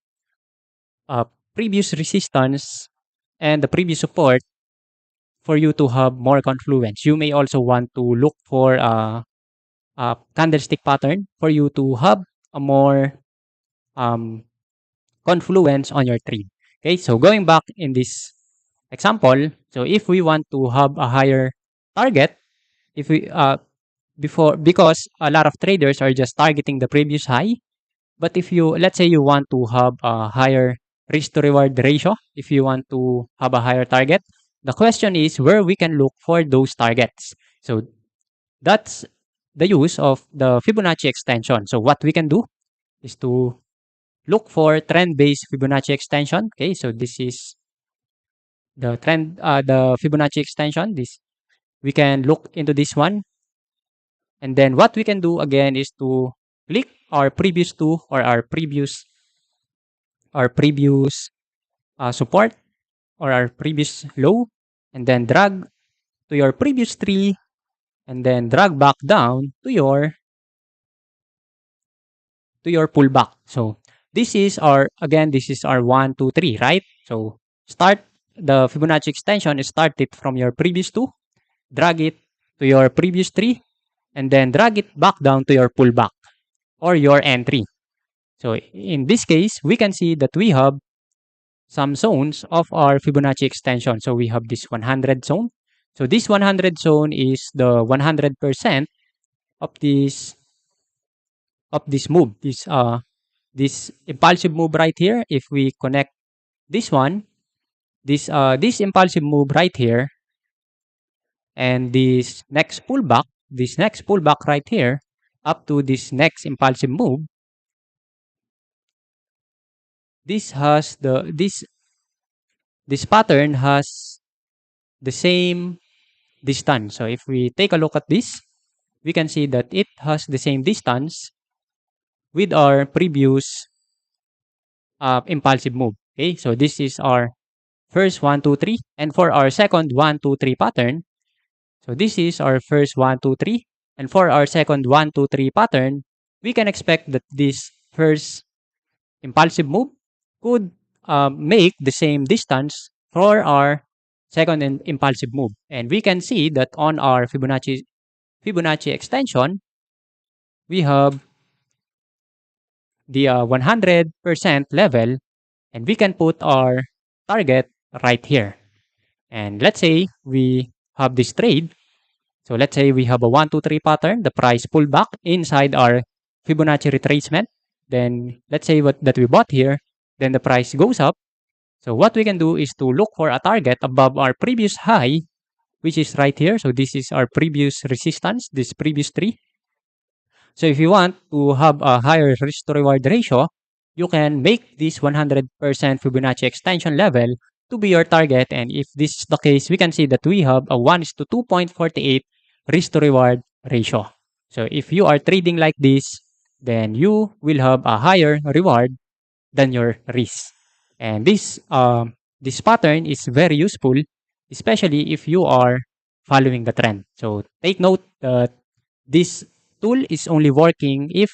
uh, previous resistance and the previous support for you to have more confluence. You may also want to look for a candlestick pattern for you to have a more um, confluence on your trade. Okay, so going back in this example, so if we want to have a higher target, if we before because a lot of traders are just targeting the previous high, but if you let's say you want to have a higher risk to reward ratio, if you want to have a higher target, the question is where we can look for those targets. So that's the use of the Fibonacci extension. So what we can do is to look for trend-based Fibonacci extension. Okay, so this is the Fibonacci extension. This we can look into this one, and then what we can do again is to click our previous two or our previous support or our previous low, and then drag to your previous tree, and then drag back down to your to your pullback. So this is our, again, this is our 1, 2, 3, right? So start the Fibonacci extension, start it from your previous 2, drag it to your previous 3, and then drag it back down to your pullback or your entry. So in this case, we can see that we have some zones of our Fibonacci extension. So we have this 100 zone. So this 100 zone is the 100% of this move, this impulsive move right here. If we connect this one, this impulsive move right here, and this next pullback right here, up to this next impulsive move, this has this pattern has the same distance. So if we take a look at this, we can see that it has the same distance with our previous impulsive move. Okay, so this is our first 1, 2, 3, and for our second 1, 2, 3 pattern, so this is our first 1, 2, 3, and for our second 1, 2, 3 pattern, we can expect that this first impulsive move could make the same distance for our second impulsive move. And we can see that on our Fibonacci extension, we have the 100% level, and we can put our target right here. And let's say we have this trade. So let's say we have a 1, 2, 3 pattern, the price pull back inside our Fibonacci retracement. Then let's say that we bought here, then the price goes up. So what we can do is to look for a target above our previous high, which is right here. So this is our previous resistance, this previous 3. So if you want to have a higher risk to reward ratio, you can make this 100% Fibonacci extension level to be your target. And if this is the case, we can see that we have a 1:2.48 risk to reward ratio. So if you are trading like this, then you will have a higher reward than your risk. And this pattern is very useful, especially if you are following the trend. So take note that this tool is only working if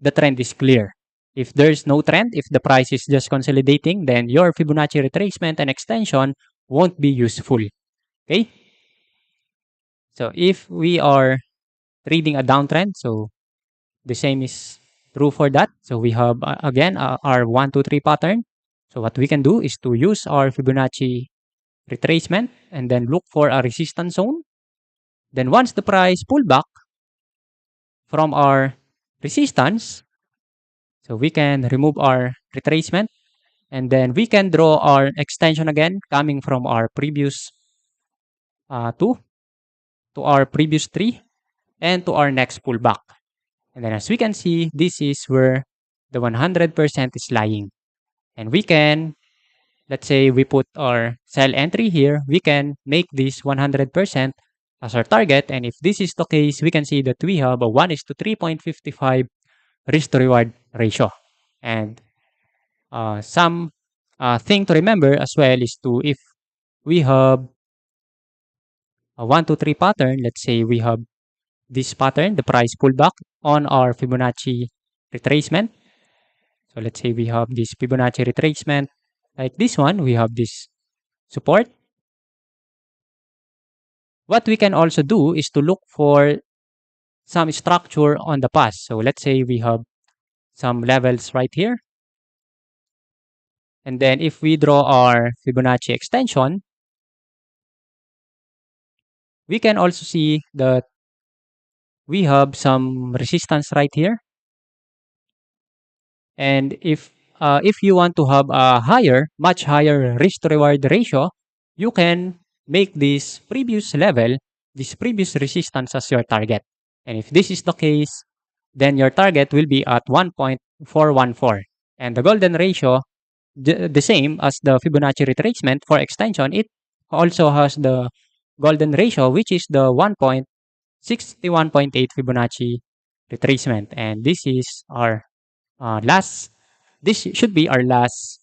the trend is clear. If there's no trend, if the price is just consolidating, then your Fibonacci retracement and extension won't be useful. Okay? So if we are trading a downtrend, so the same is true for that. So we have again our 1, 2, 3 pattern. So what we can do is to use our Fibonacci retracement and then look for a resistance zone. Then once the price pull back from our resistance, so we can remove our retracement, and then we can draw our extension again coming from our previous 2 to our previous 3 and to our next pullback. And then as we can see, this is where the 100% is lying. And we can, let's say we put our sell entry here, we can make this 100% as our target. And if this is the case, we can see that we have a 1:3.55 risk to reward ratio. And some thing to remember as well is to, if we have a 1, 2, 3 pattern, let's say we have this pattern, the price pullback on our Fibonacci retracement. So let's say we have this Fibonacci retracement like this one, we have this support. What we can also do is to look for some structure on the past. So let's say we have some levels right here. And then if we draw our Fibonacci extension, we can also see that we have some resistance right here. And if you want to have a much higher risk to reward ratio, you can make this previous level, this previous resistance as your target. And if this is the case, then your target will be at 1.414. And the golden ratio, the same as the Fibonacci retracement for extension, it also has the golden ratio, which is the 1.61.8 Fibonacci retracement. And this is our this should be our last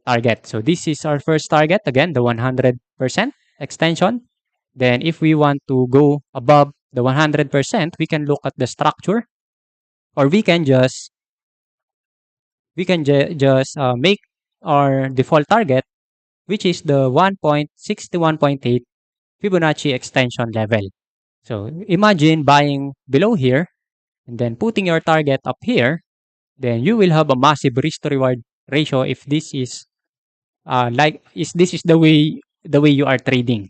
target. So this is our first target, again, the 100% extension. Then if we want to go above the 100%, we can look at the structure, or we can just we can just make our default target, which is the 1.61.8 Fibonacci extension level. So imagine buying below here and then putting your target up here, then you will have a massive risk to reward ratio if this is this is the way you are trading.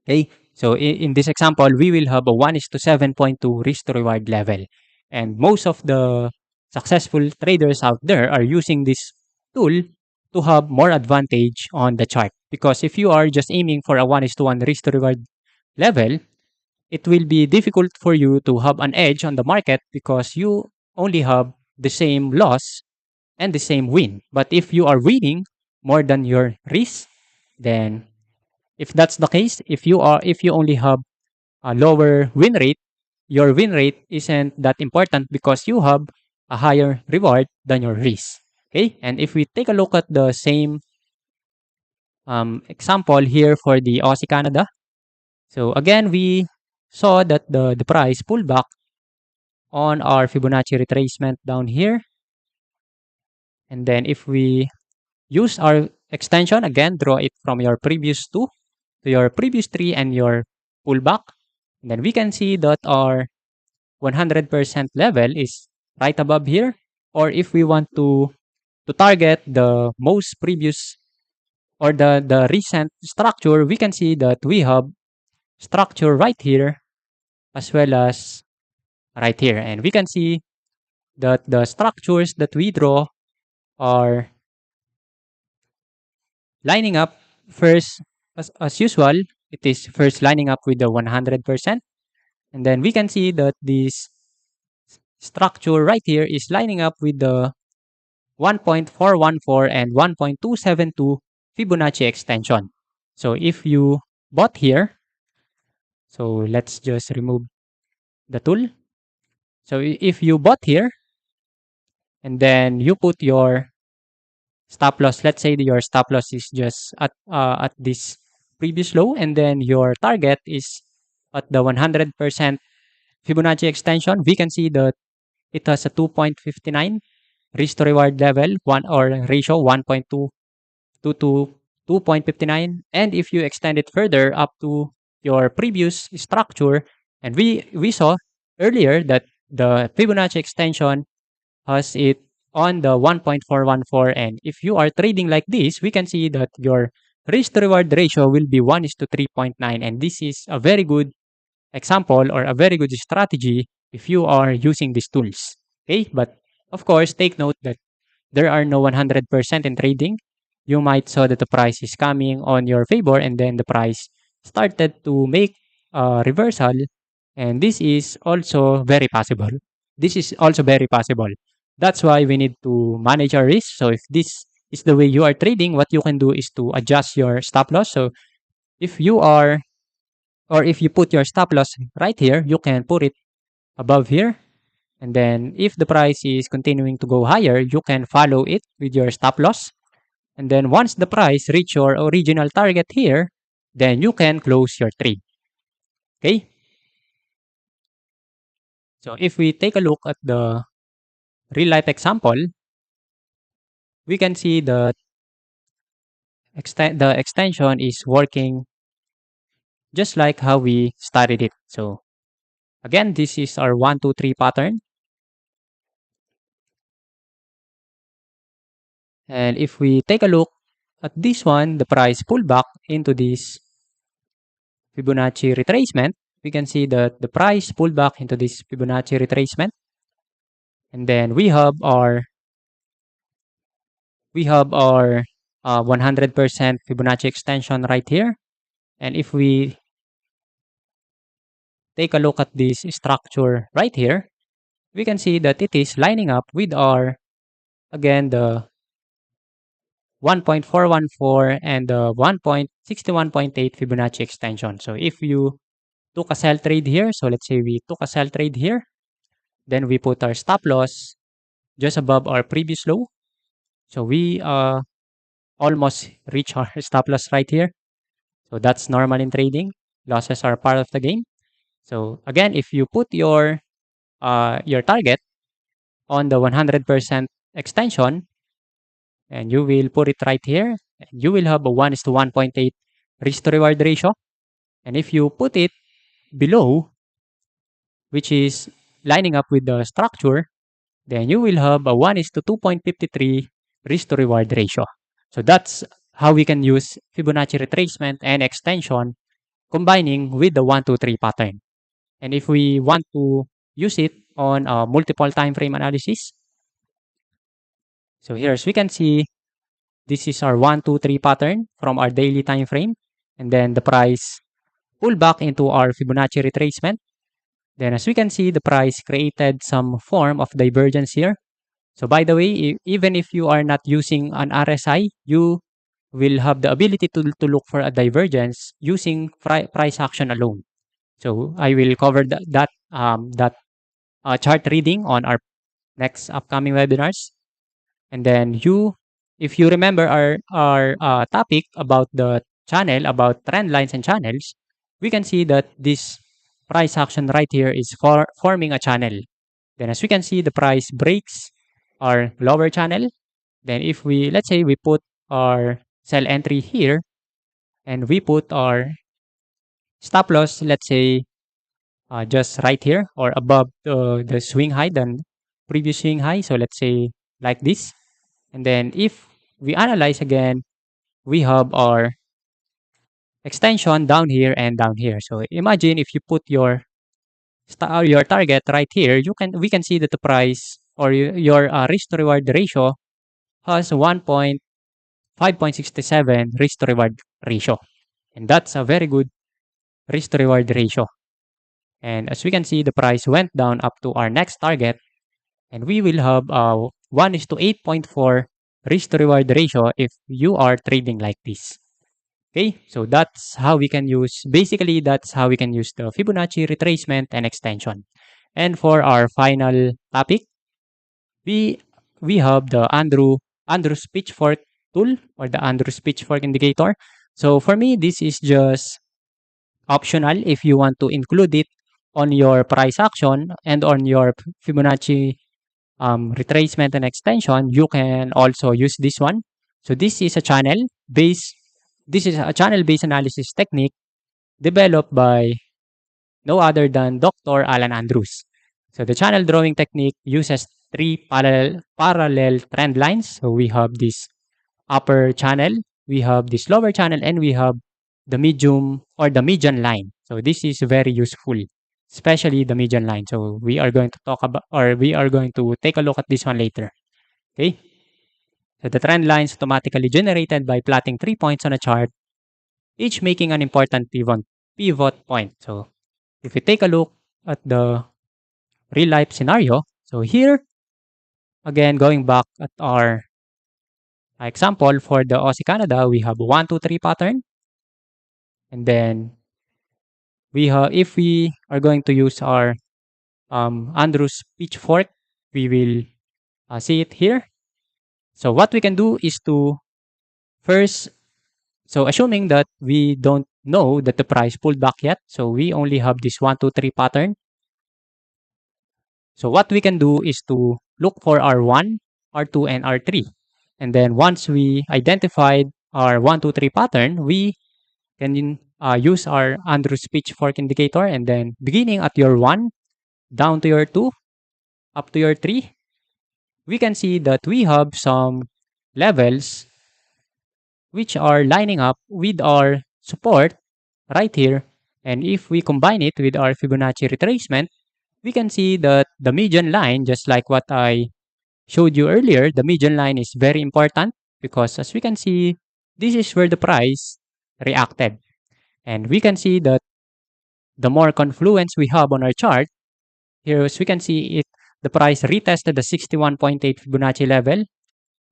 Okay, so in this example, we will have a 1 is to 7.2 risk to reward level, and most of the successful traders out there are using this tool to have more advantage on the chart. Because if you are just aiming for a 1 is to 1 risk to reward level, it will be difficult for you to have an edge on the market because you only have the same loss and the same win. But if you are winning more than your risk, then if that's the case, if you only have a lower win rate, your win rate isn't that important because you have a higher reward than your risk. Okay, and if we take a look at the same example here for the Aussie Canada, so again we saw that the price pulled back on our Fibonacci retracement down here, and then if we use our extension again, draw it from your previous two to your previous three and your pullback, and then we can see that our 100% level is right above here. Or if we want to target the most previous or the recent structure, we can see that we have structure right here as well as right here, and we can see that the structures that we draw are lining up first. As usual, it is first lining up with the 100%, and then we can see that this structure right here is lining up with the 1.414 and 1.272 Fibonacci extension. So if you bought here, so let's just remove the tool. So if you bought here and then you put your stop loss, let's say your stop loss is just at this previous low, and then your target is at the 100% Fibonacci extension, we can see that it has a 2.59 risk to reward level, one or ratio 1.2 to 2.59. And if you extend it further up to your previous structure, and we saw earlier that the Fibonacci extension has it on the 1.414, and if you are trading like this, we can see that your risk to reward ratio will be 1 is to 3.9, and this is a very good example or a very good strategy if you are using these tools. Okay, but of course take note that there are no 100% in trading. You might saw that the price is coming on your favor and then the price started to make a reversal, and this is also very possible. This is also very possible. That's why we need to manage our risk. So if this is the way you are trading, what you can do is to adjust your stop loss. So if you are or if you put your stop loss right here, you can put it above here. And then if the price is continuing to go higher, you can follow it with your stop loss. And then once the price reach your original target here, then you can close your trade. Okay? So if we take a look at the real life example, we can see that the extension is working just like how we started it. So again, this is our 1, 2, 3 pattern. And if we take a look at this one, the price pulled back into this Fibonacci retracement. We can see that the price pulled back into this Fibonacci retracement. And then we have our 100% Fibonacci extension right here. And if we take a look at this structure right here, we can see that it is lining up with our, again, the 1.414 and the 1.61.8 Fibonacci extension. So if you took a sell trade here, so let's say we took a sell trade here, then we put our stop loss just above our previous low. So we almost reach our stop loss right here. So that's normal in trading. Losses are part of the game. So again, if you put your target on the 100% extension, and you will put it right here. You will have a 1:1.8 risk to reward ratio. And if you put it below, which is lining up with the structure, then you will have a 1:2.53 risk to reward ratio. So that's how we can use Fibonacci retracement and extension combining with the 1, 2, 3 pattern. And if we want to use it on a multiple time frame analysis, so here as we can see, this is our 1, 2, 3 pattern from our daily time frame. And then the price pull back into our Fibonacci retracement. Then as we can see, the price created some form of divergence here. So by the way, even if you are not using an RSI, you will have the ability to look for a divergence using price action alone. So I will cover that chart reading on our next upcoming webinars. And then if you remember our topic about the channel, about trend lines and channels, we can see that this price action right here is forming a channel. Then as we can see, the price breaks our lower channel. Then if let's say we put our sell entry here and we put our stop loss, let's say just right here or above the swing high than previous swing high. So let's say like this. And then if we analyze again, we have our extension down here and down here. So imagine if you put your target right here, we can see that the price or your risk to reward ratio has 1.5.67 risk to reward ratio. And that's a very good risk to reward ratio. And as we can see, the price went down up to our next target, and we will have a 1:8.4 risk to reward ratio if you are trading like this. Okay, so that's how we can use, basically that's how we can use the Fibonacci retracement and extension. And for our final topic, we have the Andrews Pitchfork tool or the Andrews Pitchfork indicator. So for me, this is just optional if you want to include it on your price action and on your Fibonacci retracement and extension, you can also use this one. So this is a channel based analysis technique developed by no other than Dr. Alan Andrews. So the channel drawing technique uses three parallel trend lines. So we have this upper channel, we have this lower channel, and we have the medium or the median line. So this is very useful, especially the median line. So we are going to talk about, or we are going to take a look at this one later. Okay. So the trend lines automatically generated by plotting 3 points on a chart, each making an important pivot point. So if we take a look at the real life scenario, so here again going back at our example for the Aussie Canada, we have a 1, 2, 3 pattern, and then if we are going to use our Andrews Pitchfork, we will see it here. So what we can do is to first, so assuming that we don't know that the price pulled back yet, so we only have this 1, 2, 3 pattern. So what we can do is to look for R1, R2, and R3. And then once we identified our 1, 2, 3 pattern, we can use our Andrews Pitchfork indicator, and then beginning at your 1, down to your 2, up to your 3, we can see that we have some levels which are lining up with our support right here. And if we combine it with our Fibonacci retracement, we can see that the median line, just like what I showed you earlier, the median line is very important because as we can see, this is where the price reacted. And we can see that the more confluence we have on our chart, here as we can see the price retested the 61.8 Fibonacci level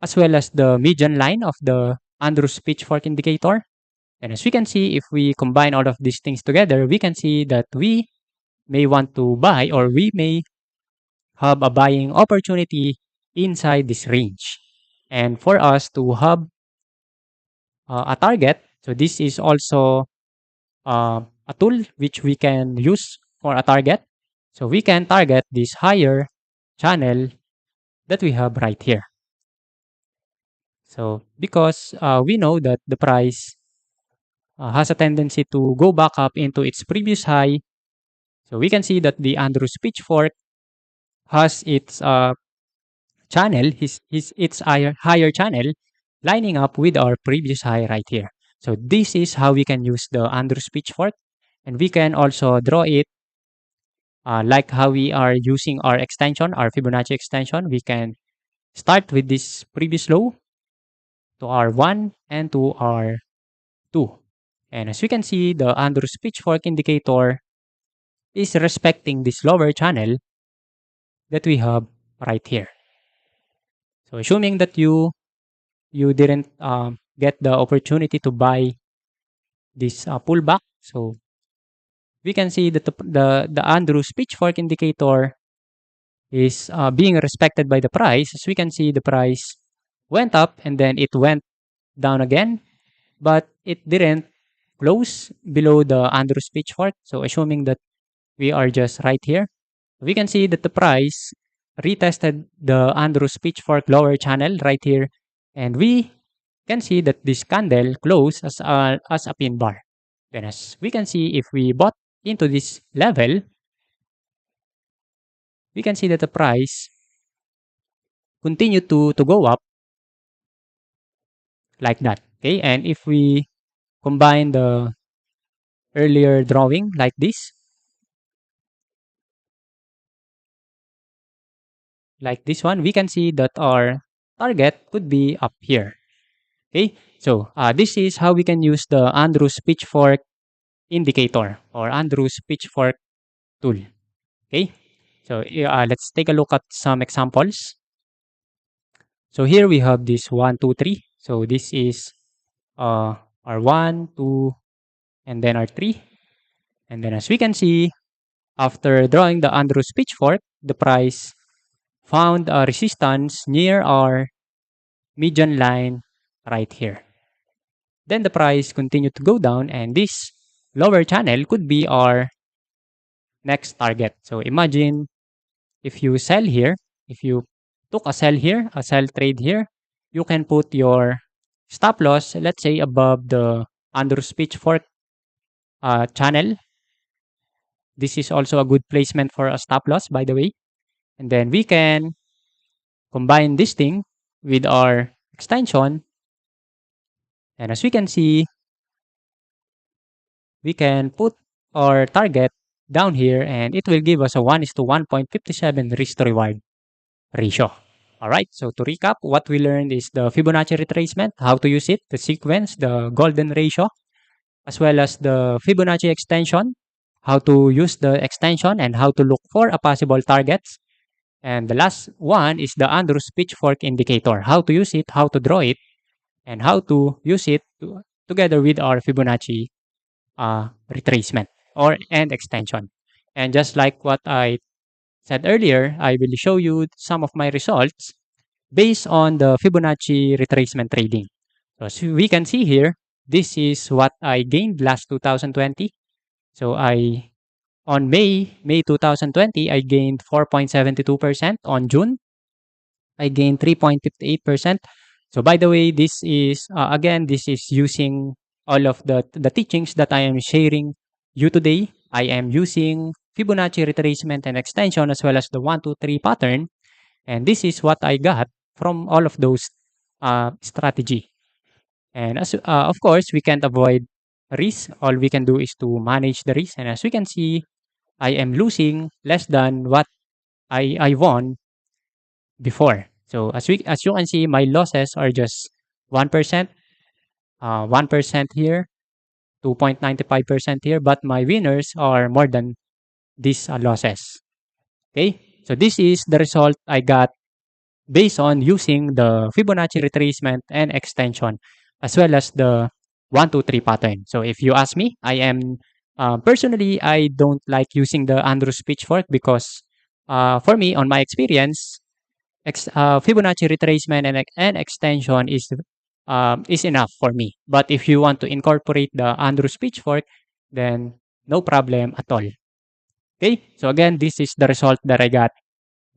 as well as the median line of the Andrews Pitchfork indicator. And as we can see, if we combine all of these things together, we can see that we may want to buy or we may have a buying opportunity inside this range. And for us to have a target, so this is also a tool which we can use for a target. So we can target this higher channel that we have right here. So because we know that the price has a tendency to go back up into its previous high, so we can see that the Andrews Pitchfork has its channel, its higher channel lining up with our previous high right here. So this is how we can use the Andrews Pitchfork, and we can also draw it like how we are using our extension, our Fibonacci extension. We can start with this previous low to our 1 and to our 2. And as we can see, the Andrews Pitchfork indicator is respecting this lower channel that we have right here. So assuming that you didn't get the opportunity to buy this pullback, so we can see that the Andrews Pitchfork indicator is being respected by the price. As we can see, the price went up and then it went down again, but it didn't close below the Andrews Pitchfork. So assuming that we are just right here, we can see that the price retested the Andrews Pitchfork lower channel right here, and we can see that this candle closed as a pin bar. Then as we can see, if we bought into this level, we can see that the price continued to go up like that. Okay, and if we combine the earlier drawing like this one, we can see that our target could be up here. Okay, so this is how we can use the Andrews Pitchfork indicator or Andrews Pitchfork tool. Okay, so let's take a look at some examples. So here we have this 1, 2, 3. So this is our 1, 2, and then our 3. And then as we can see, after drawing the Andrews Pitchfork, the price found a resistance near our median line right here. Then the price continued to go down, and this lower channel could be our next target. So imagine if you sell here, if you took a sell here, a sell trade here, you can put your stop loss, let's say above the Andrews Pitchfork channel. This is also a good placement for a stop loss, by the way. And then we can combine this thing with our extension. And as we can see, we can put our target down here and it will give us a 1:1.57 risk to reward ratio. All right, so to recap, what we learned is the Fibonacci retracement, how to use it, the sequence, the golden ratio, as well as the Fibonacci extension, how to use the extension and how to look for a possible targets. And the last one is the Andrews Pitchfork indicator, how to use it, how to draw it, and how to use it together with our Fibonacci retracement or and extension. And just like what I said earlier, I will show you some of my results based on the Fibonacci retracement trading. So as we can see here, this is what I gained last 2020. So on May 2020, I gained 4.72%. On June, I gained 3.58%. So by the way, this is again, this is using all of the teachings that I am sharing you today. I am using Fibonacci retracement and extension as well as the 1, 2, 3 pattern, and this is what I got from all of those strategy. And as of course, we can't avoid risk. All we can do is to manage the risk. And as we can see, I am losing less than what I won before. So as you can see, my losses are just 1%, 1% here, 2.95% here, but my winners are more than these losses. Okay, so this is the result I got based on using the Fibonacci retracement and extension, as well as the 1, 2, 3 pattern. So if you ask me, I am personally, I don't like using the Andrews Pitchfork because for me, on my experience, Fibonacci retracement and extension is enough for me. But if you want to incorporate the Andrews Pitchfork, then no problem at all. Okay, so again, this is the result that I got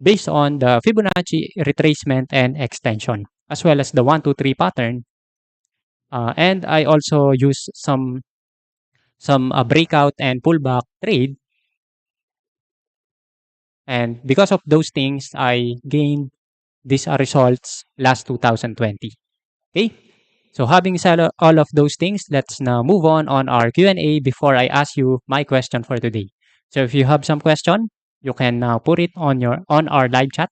based on the Fibonacci retracement and extension. as well as the 1, 2, 3 pattern. And I also use some breakout and pullback trade, and because of those things, I gained these results last 2020. Okay. So having said all of those things, let's now move on our Q&A before I ask you my question for today. So if you have some question, you can now put it on our live chat.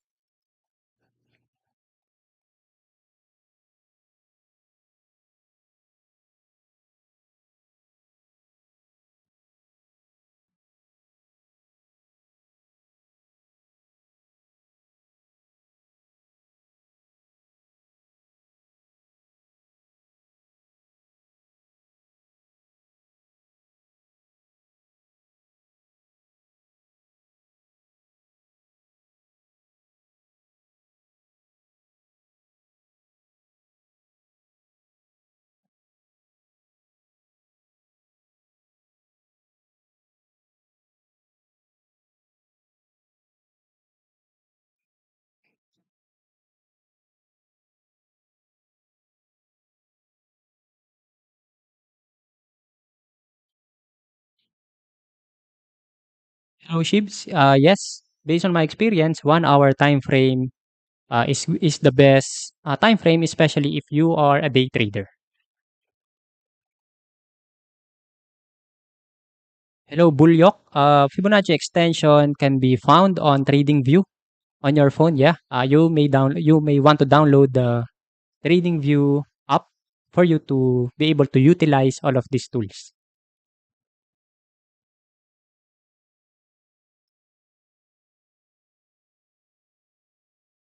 Hello, Shibs. Yes, based on my experience, 1 hour time frame is the best time frame, especially if you are a day trader. Hello, Bulyok. Fibonacci extension can be found on TradingView on your phone. Yeah, you may want to download the TradingView app for you to be able to utilize all of these tools.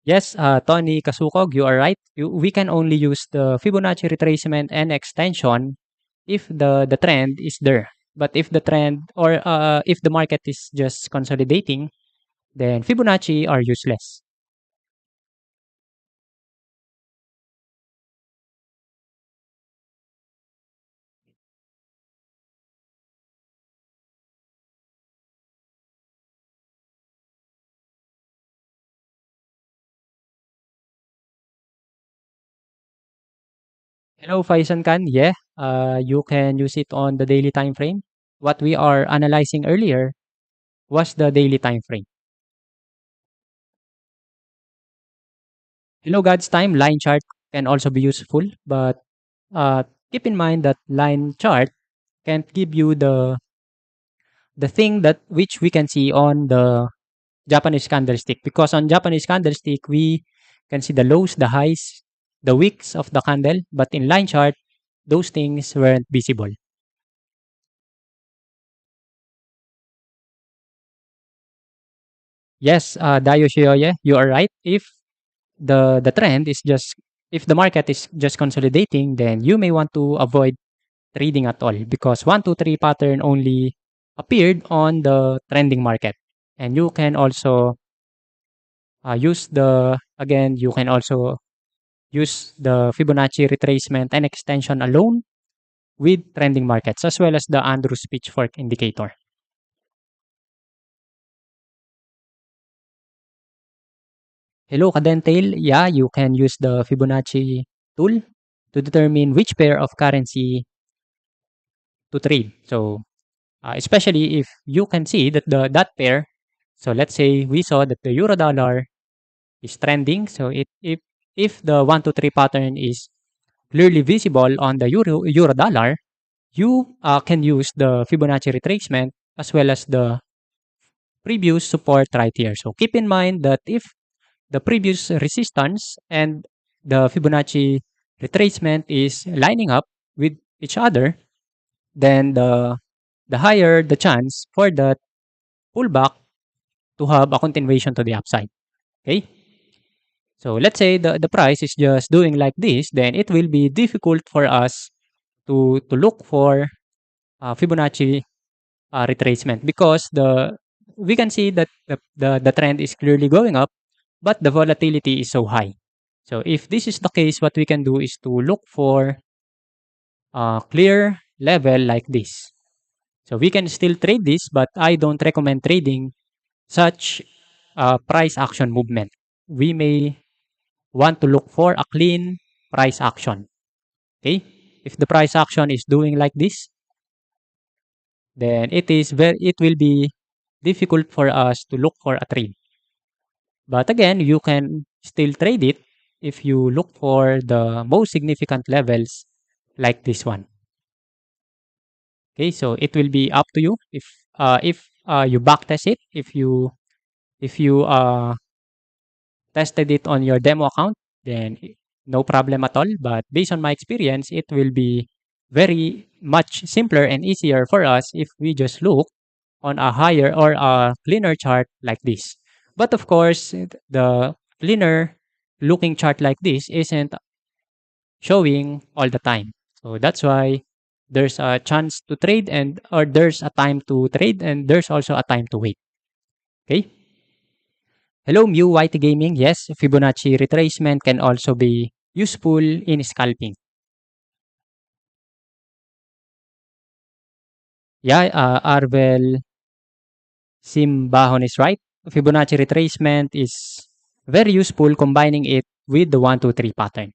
Yes, Tony Kasukog, you are right. We can only use the Fibonacci retracement and extension if the trend is there. But if the trend or if the market is just consolidating, then Fibonacci are useless. Hello, Faisan Khan. Yeah, you can use it on the daily time frame. What we are analyzing earlier was the daily time frame. Hello, God's time. Line chart can also be useful, but uh, keep in mind that line chart can't give you the thing that which we can see on the Japanese candlestick, because on Japanese candlestick we can see the lows, the highs, the wicks of the candle, but in line chart those things weren't visible. Yes, Dayo Shoyoye, you are right. If the trend is just if the market is just consolidating, then you may want to avoid trading at all, because 1, 2, 3 pattern only appeared on the trending market, and you can also you can also use the Fibonacci retracement and extension alone with trending markets, as well as the Andrews Pitchfork indicator. Hello, Cadentail. Yeah, you can use the Fibonacci tool to determine which pair of currency to trade. So, especially if you can see that that pair. So let's say we saw that the euro dollar is trending. So if the 1, 2, 3 pattern is clearly visible on the euro dollar, you can use the Fibonacci retracement as well as the previous support right here. So keep in mind that if the previous resistance and the Fibonacci retracement is lining up with each other, then the higher the chance for that pullback to have a continuation to the upside. Okay? So let's say the price is just doing like this, then it will be difficult for us to look for Fibonacci retracement, because the we can see that the trend is clearly going up, but the volatility is so high. So if this is the case, what we can do is to look for a clear level like this. So we can still trade this, but I don't recommend trading such price action movement. We may want to look for a clean price action. Okay? If the price action is doing like this, then it will be difficult for us to look for a trade. But again, you can still trade it if you look for the most significant levels like this one. Okay, so it will be up to you if you backtest it, if you tested it on your demo account, then no problem at all. But based on my experience, it will be very much simpler and easier for us if we just look on a higher or a cleaner chart like this. But of course, the cleaner looking chart like this isn't showing all the time. So that's why there's a chance to trade and or there's a time to trade and there's also a time to wait. Okay? Hello, Mew White Gaming. Yes, Fibonacci retracement can also be useful in scalping. Yeah, Arvel Simbahon is right. Fibonacci retracement is very useful combining it with the 1, 2, 3 pattern.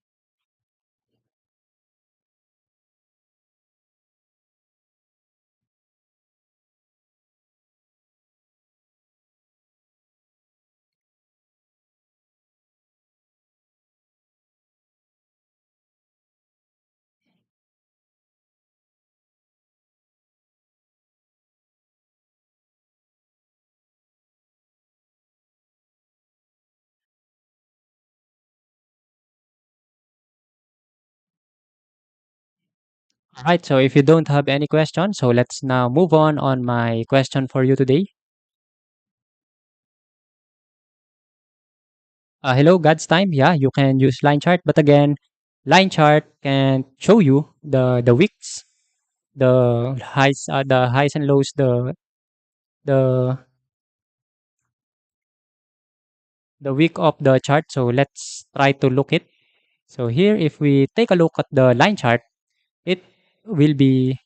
All right, so if you don't have any questions, so let's now move on my question for you today. Hello, Godstime. Yeah, you can use line chart, but again, line chart can show you the wicks, the highs and lows, the the wick of the chart. So let's try to look it. So here, if we take a look at the line chart, it will be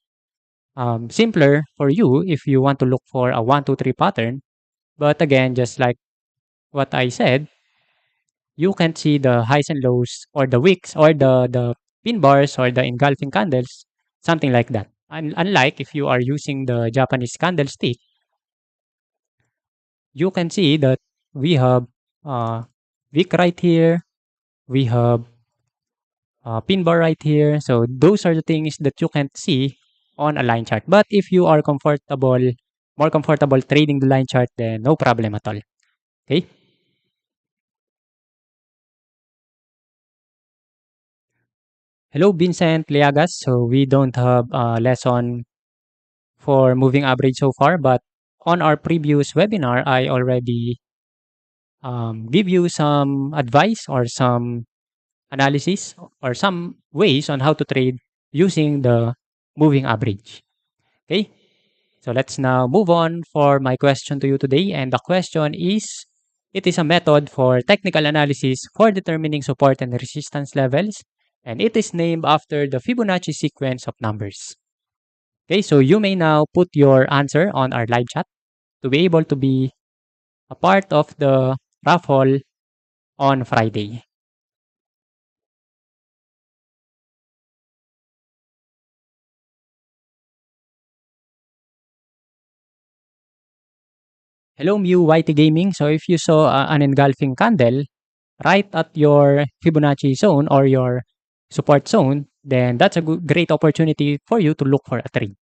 simpler for you if you want to look for a 1, 2, 3 pattern. But again, just like what I said, you can see the highs and lows or the wicks or the pin bars or the engulfing candles, something like that. And unlike if you are using the Japanese candlestick, you can see that we have wick right here, we have pin bar right here. So those are the things that you can't see on a line chart. But if you are more comfortable trading the line chart, then no problem at all. Okay. Hello, Vincent Liagas. So we don't have a lesson for moving average so far, but on our previous webinar, I already give you some advice or some analysis or some ways on how to trade using the moving average. Okay, so let's now move on for my question to you today. And the question is, it is a method for technical analysis for determining support and resistance levels, and it is named after the Fibonacci sequence of numbers. Okay, so you may now put your answer on our live chat to be able to be a part of the raffle on Friday. Hello, Mew YT Gaming. So if you saw an engulfing candle right at your Fibonacci zone or your support zone, then that's a great opportunity for you to look for a trade.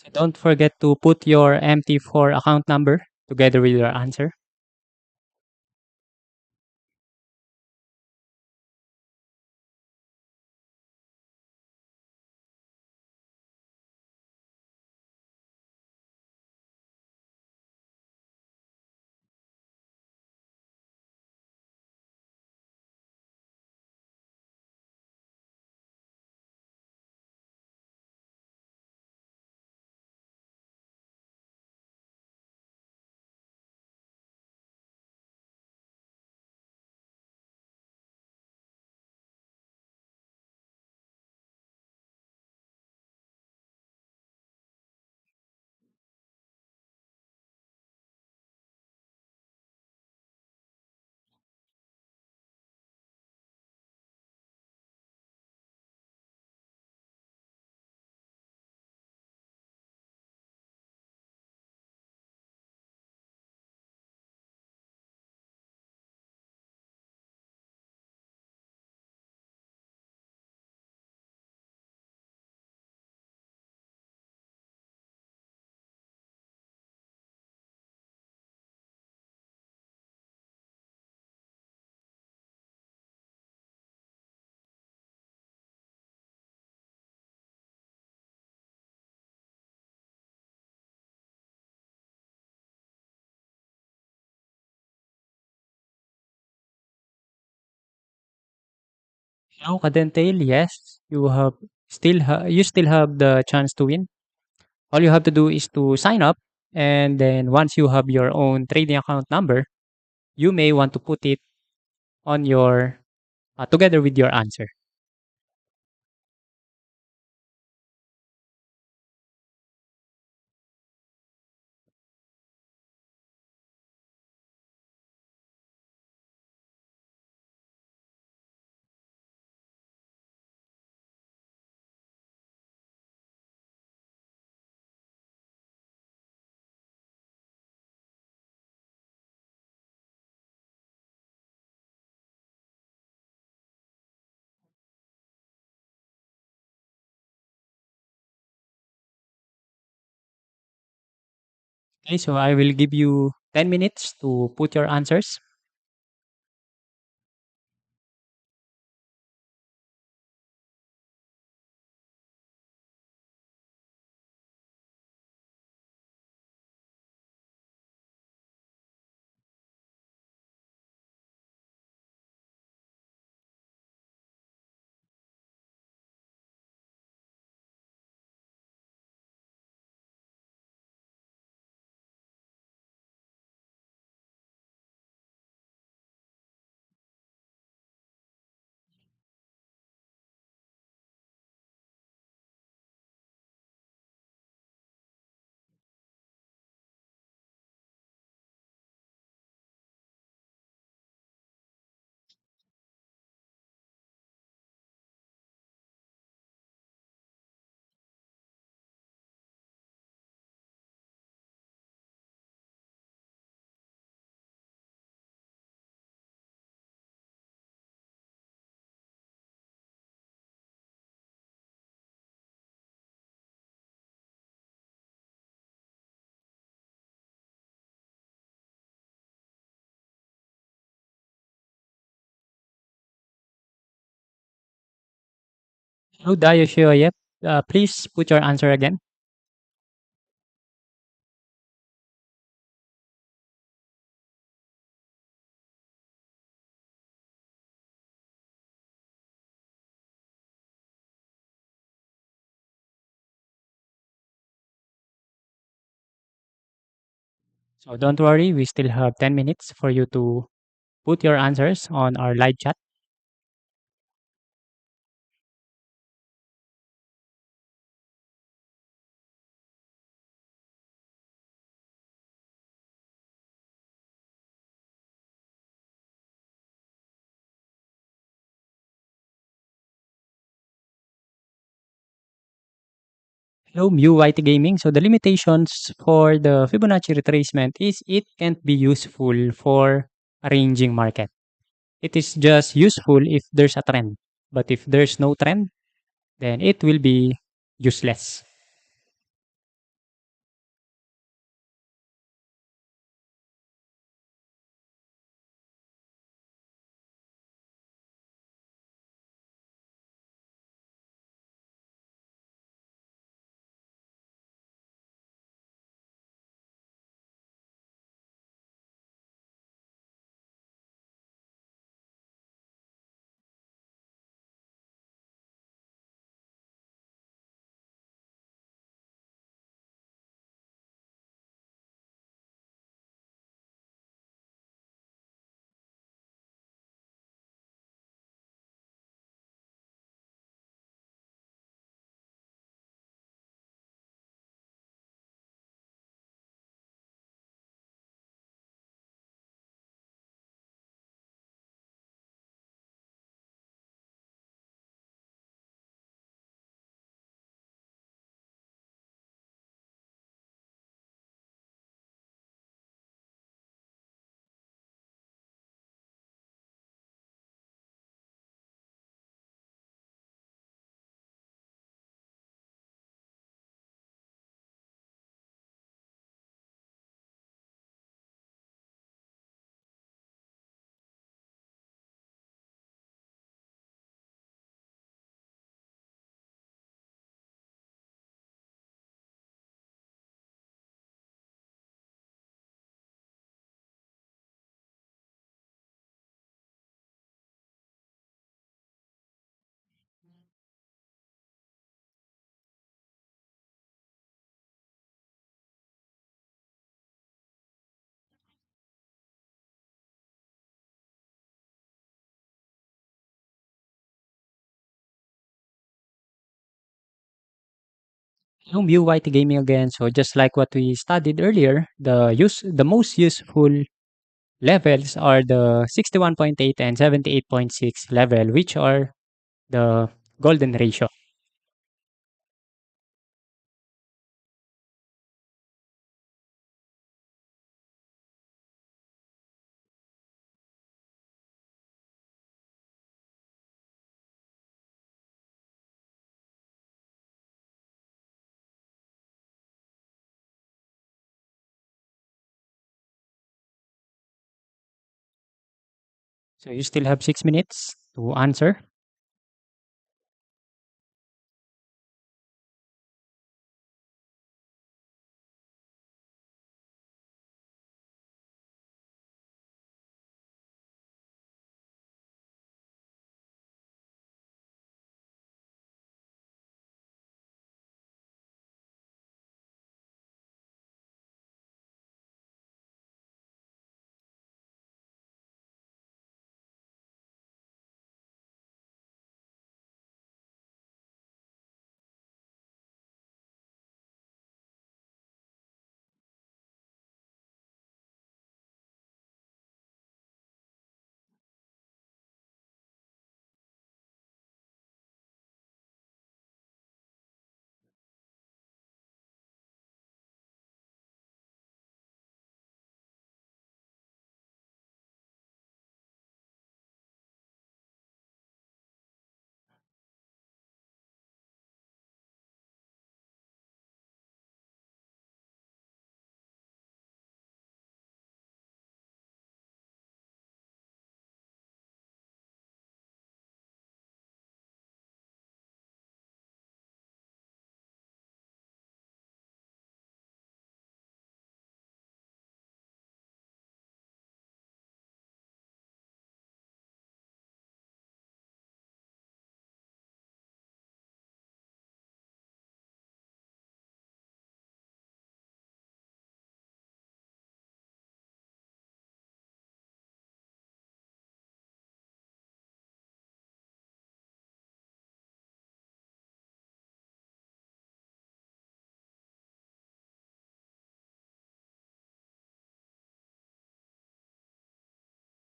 So don't forget to put your MT4 account number together with your answer. Now, Kadentail, yes, you still have the chance to win. All you have to do is to sign up, and then once you have your own trading account number, you may want to put it on your together with your answer. Okay, so I will give you 10 minutes to put your answers. Hello, Dayo Shoyoye. Please put your answer again. So don't worry, we still have 10 minutes for you to put your answers on our live chat. Hello, MUYT Gaming. So the limitations for the Fibonacci retracement is it can't be useful for arranging market. It is just useful if there's a trend. But if there's no trend, then it will be useless. Hello, MUYT Gaming again. So just like what we studied earlier, the most useful levels are the 61.8 and 78.6 level, which are the golden ratio. So you still have 6 minutes to answer.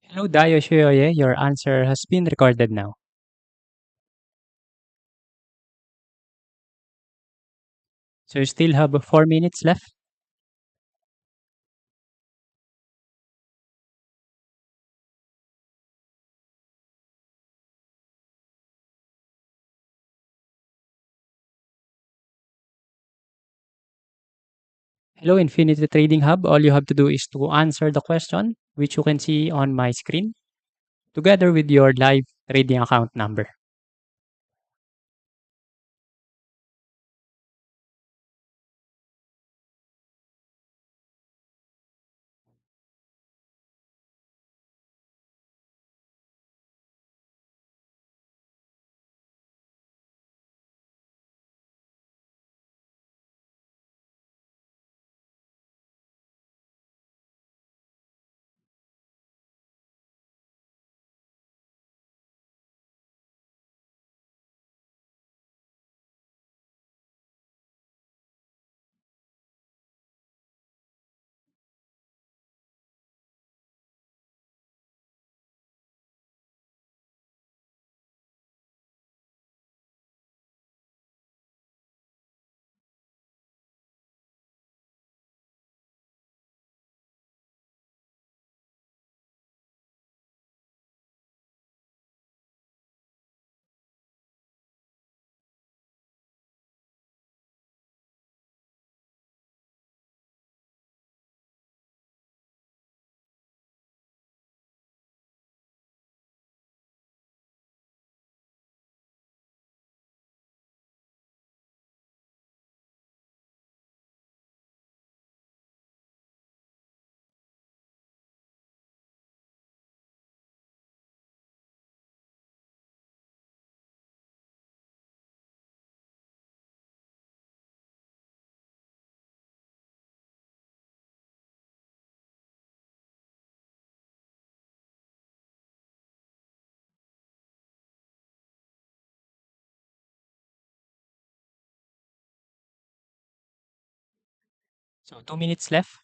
Hello, Dayo Shoyoye. Your answer has been recorded now. So you still have 4 minutes left. Hello, Infinity Trading Hub. All you have to do is to answer the question, which you can see on my screen, together with your live trading account number. So 2 minutes left.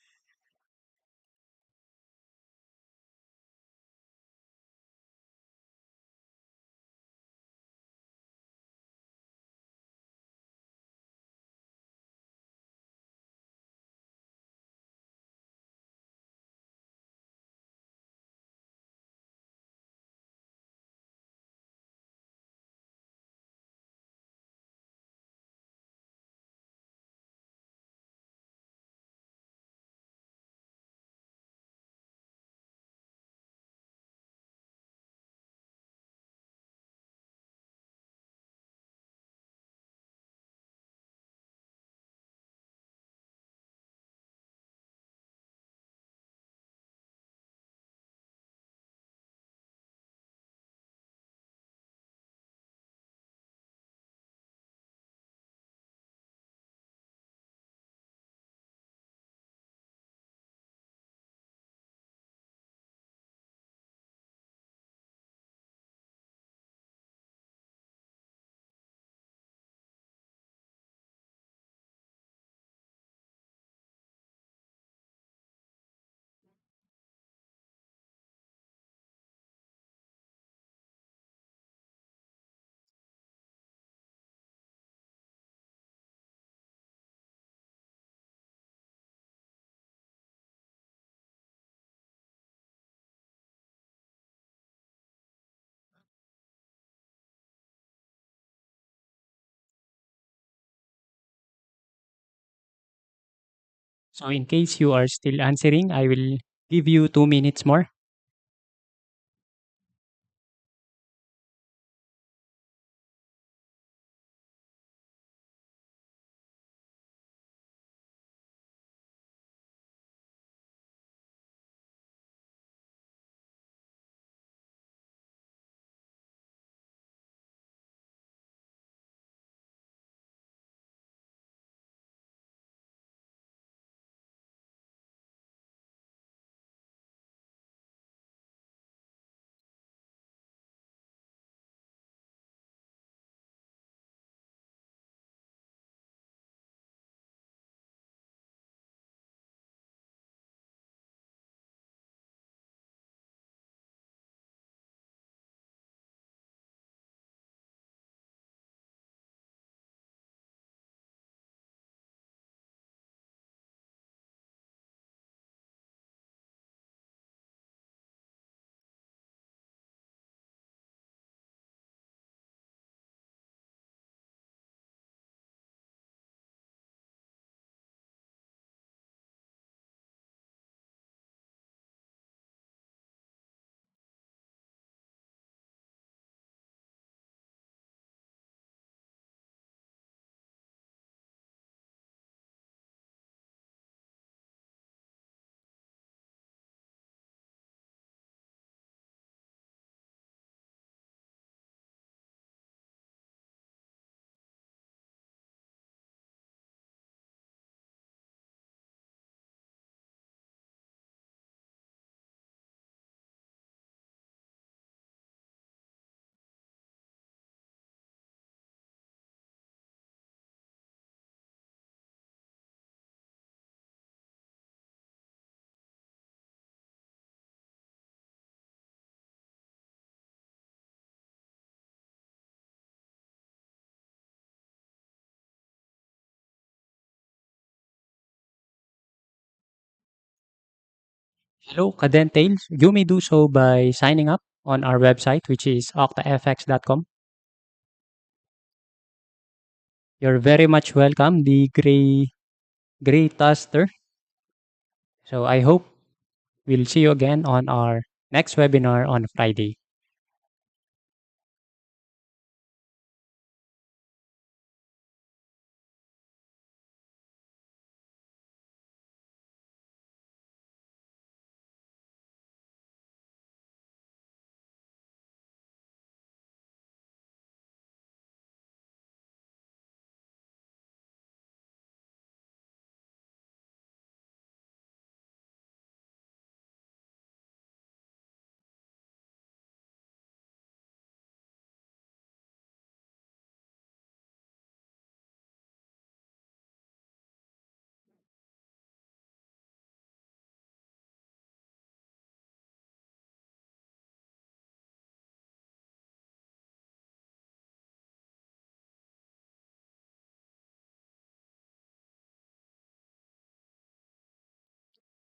So in case you are still answering, I will give you 2 minutes more. Hello, Cadentails. You may do so by signing up on our website, which is OctaFX.com. You're very much welcome, the gray Tuster. So I hope we'll see you again on our next webinar on Friday.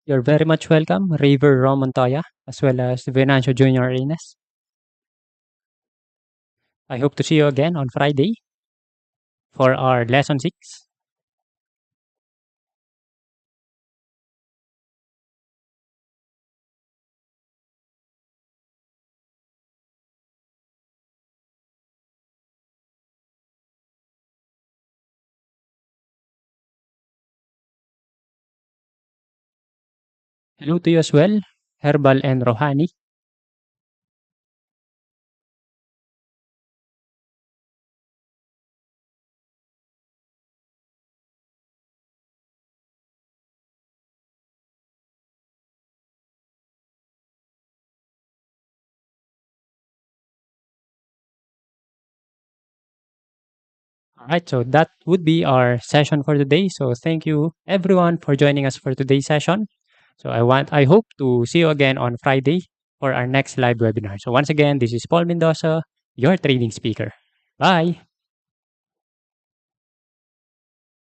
You're very much welcome, Reyver Rom Montoya, as well as VENANCIO Junior Reynes. I hope to see you again on Friday for our lesson 6. Hello to you as well, Herbal and Rohani. All right, so that would be our session for today. So thank you everyone for joining us for today's session. So I hope to see you again on Friday for our next live webinar. So once again, this is Paul Mendoza, your trading speaker. Bye.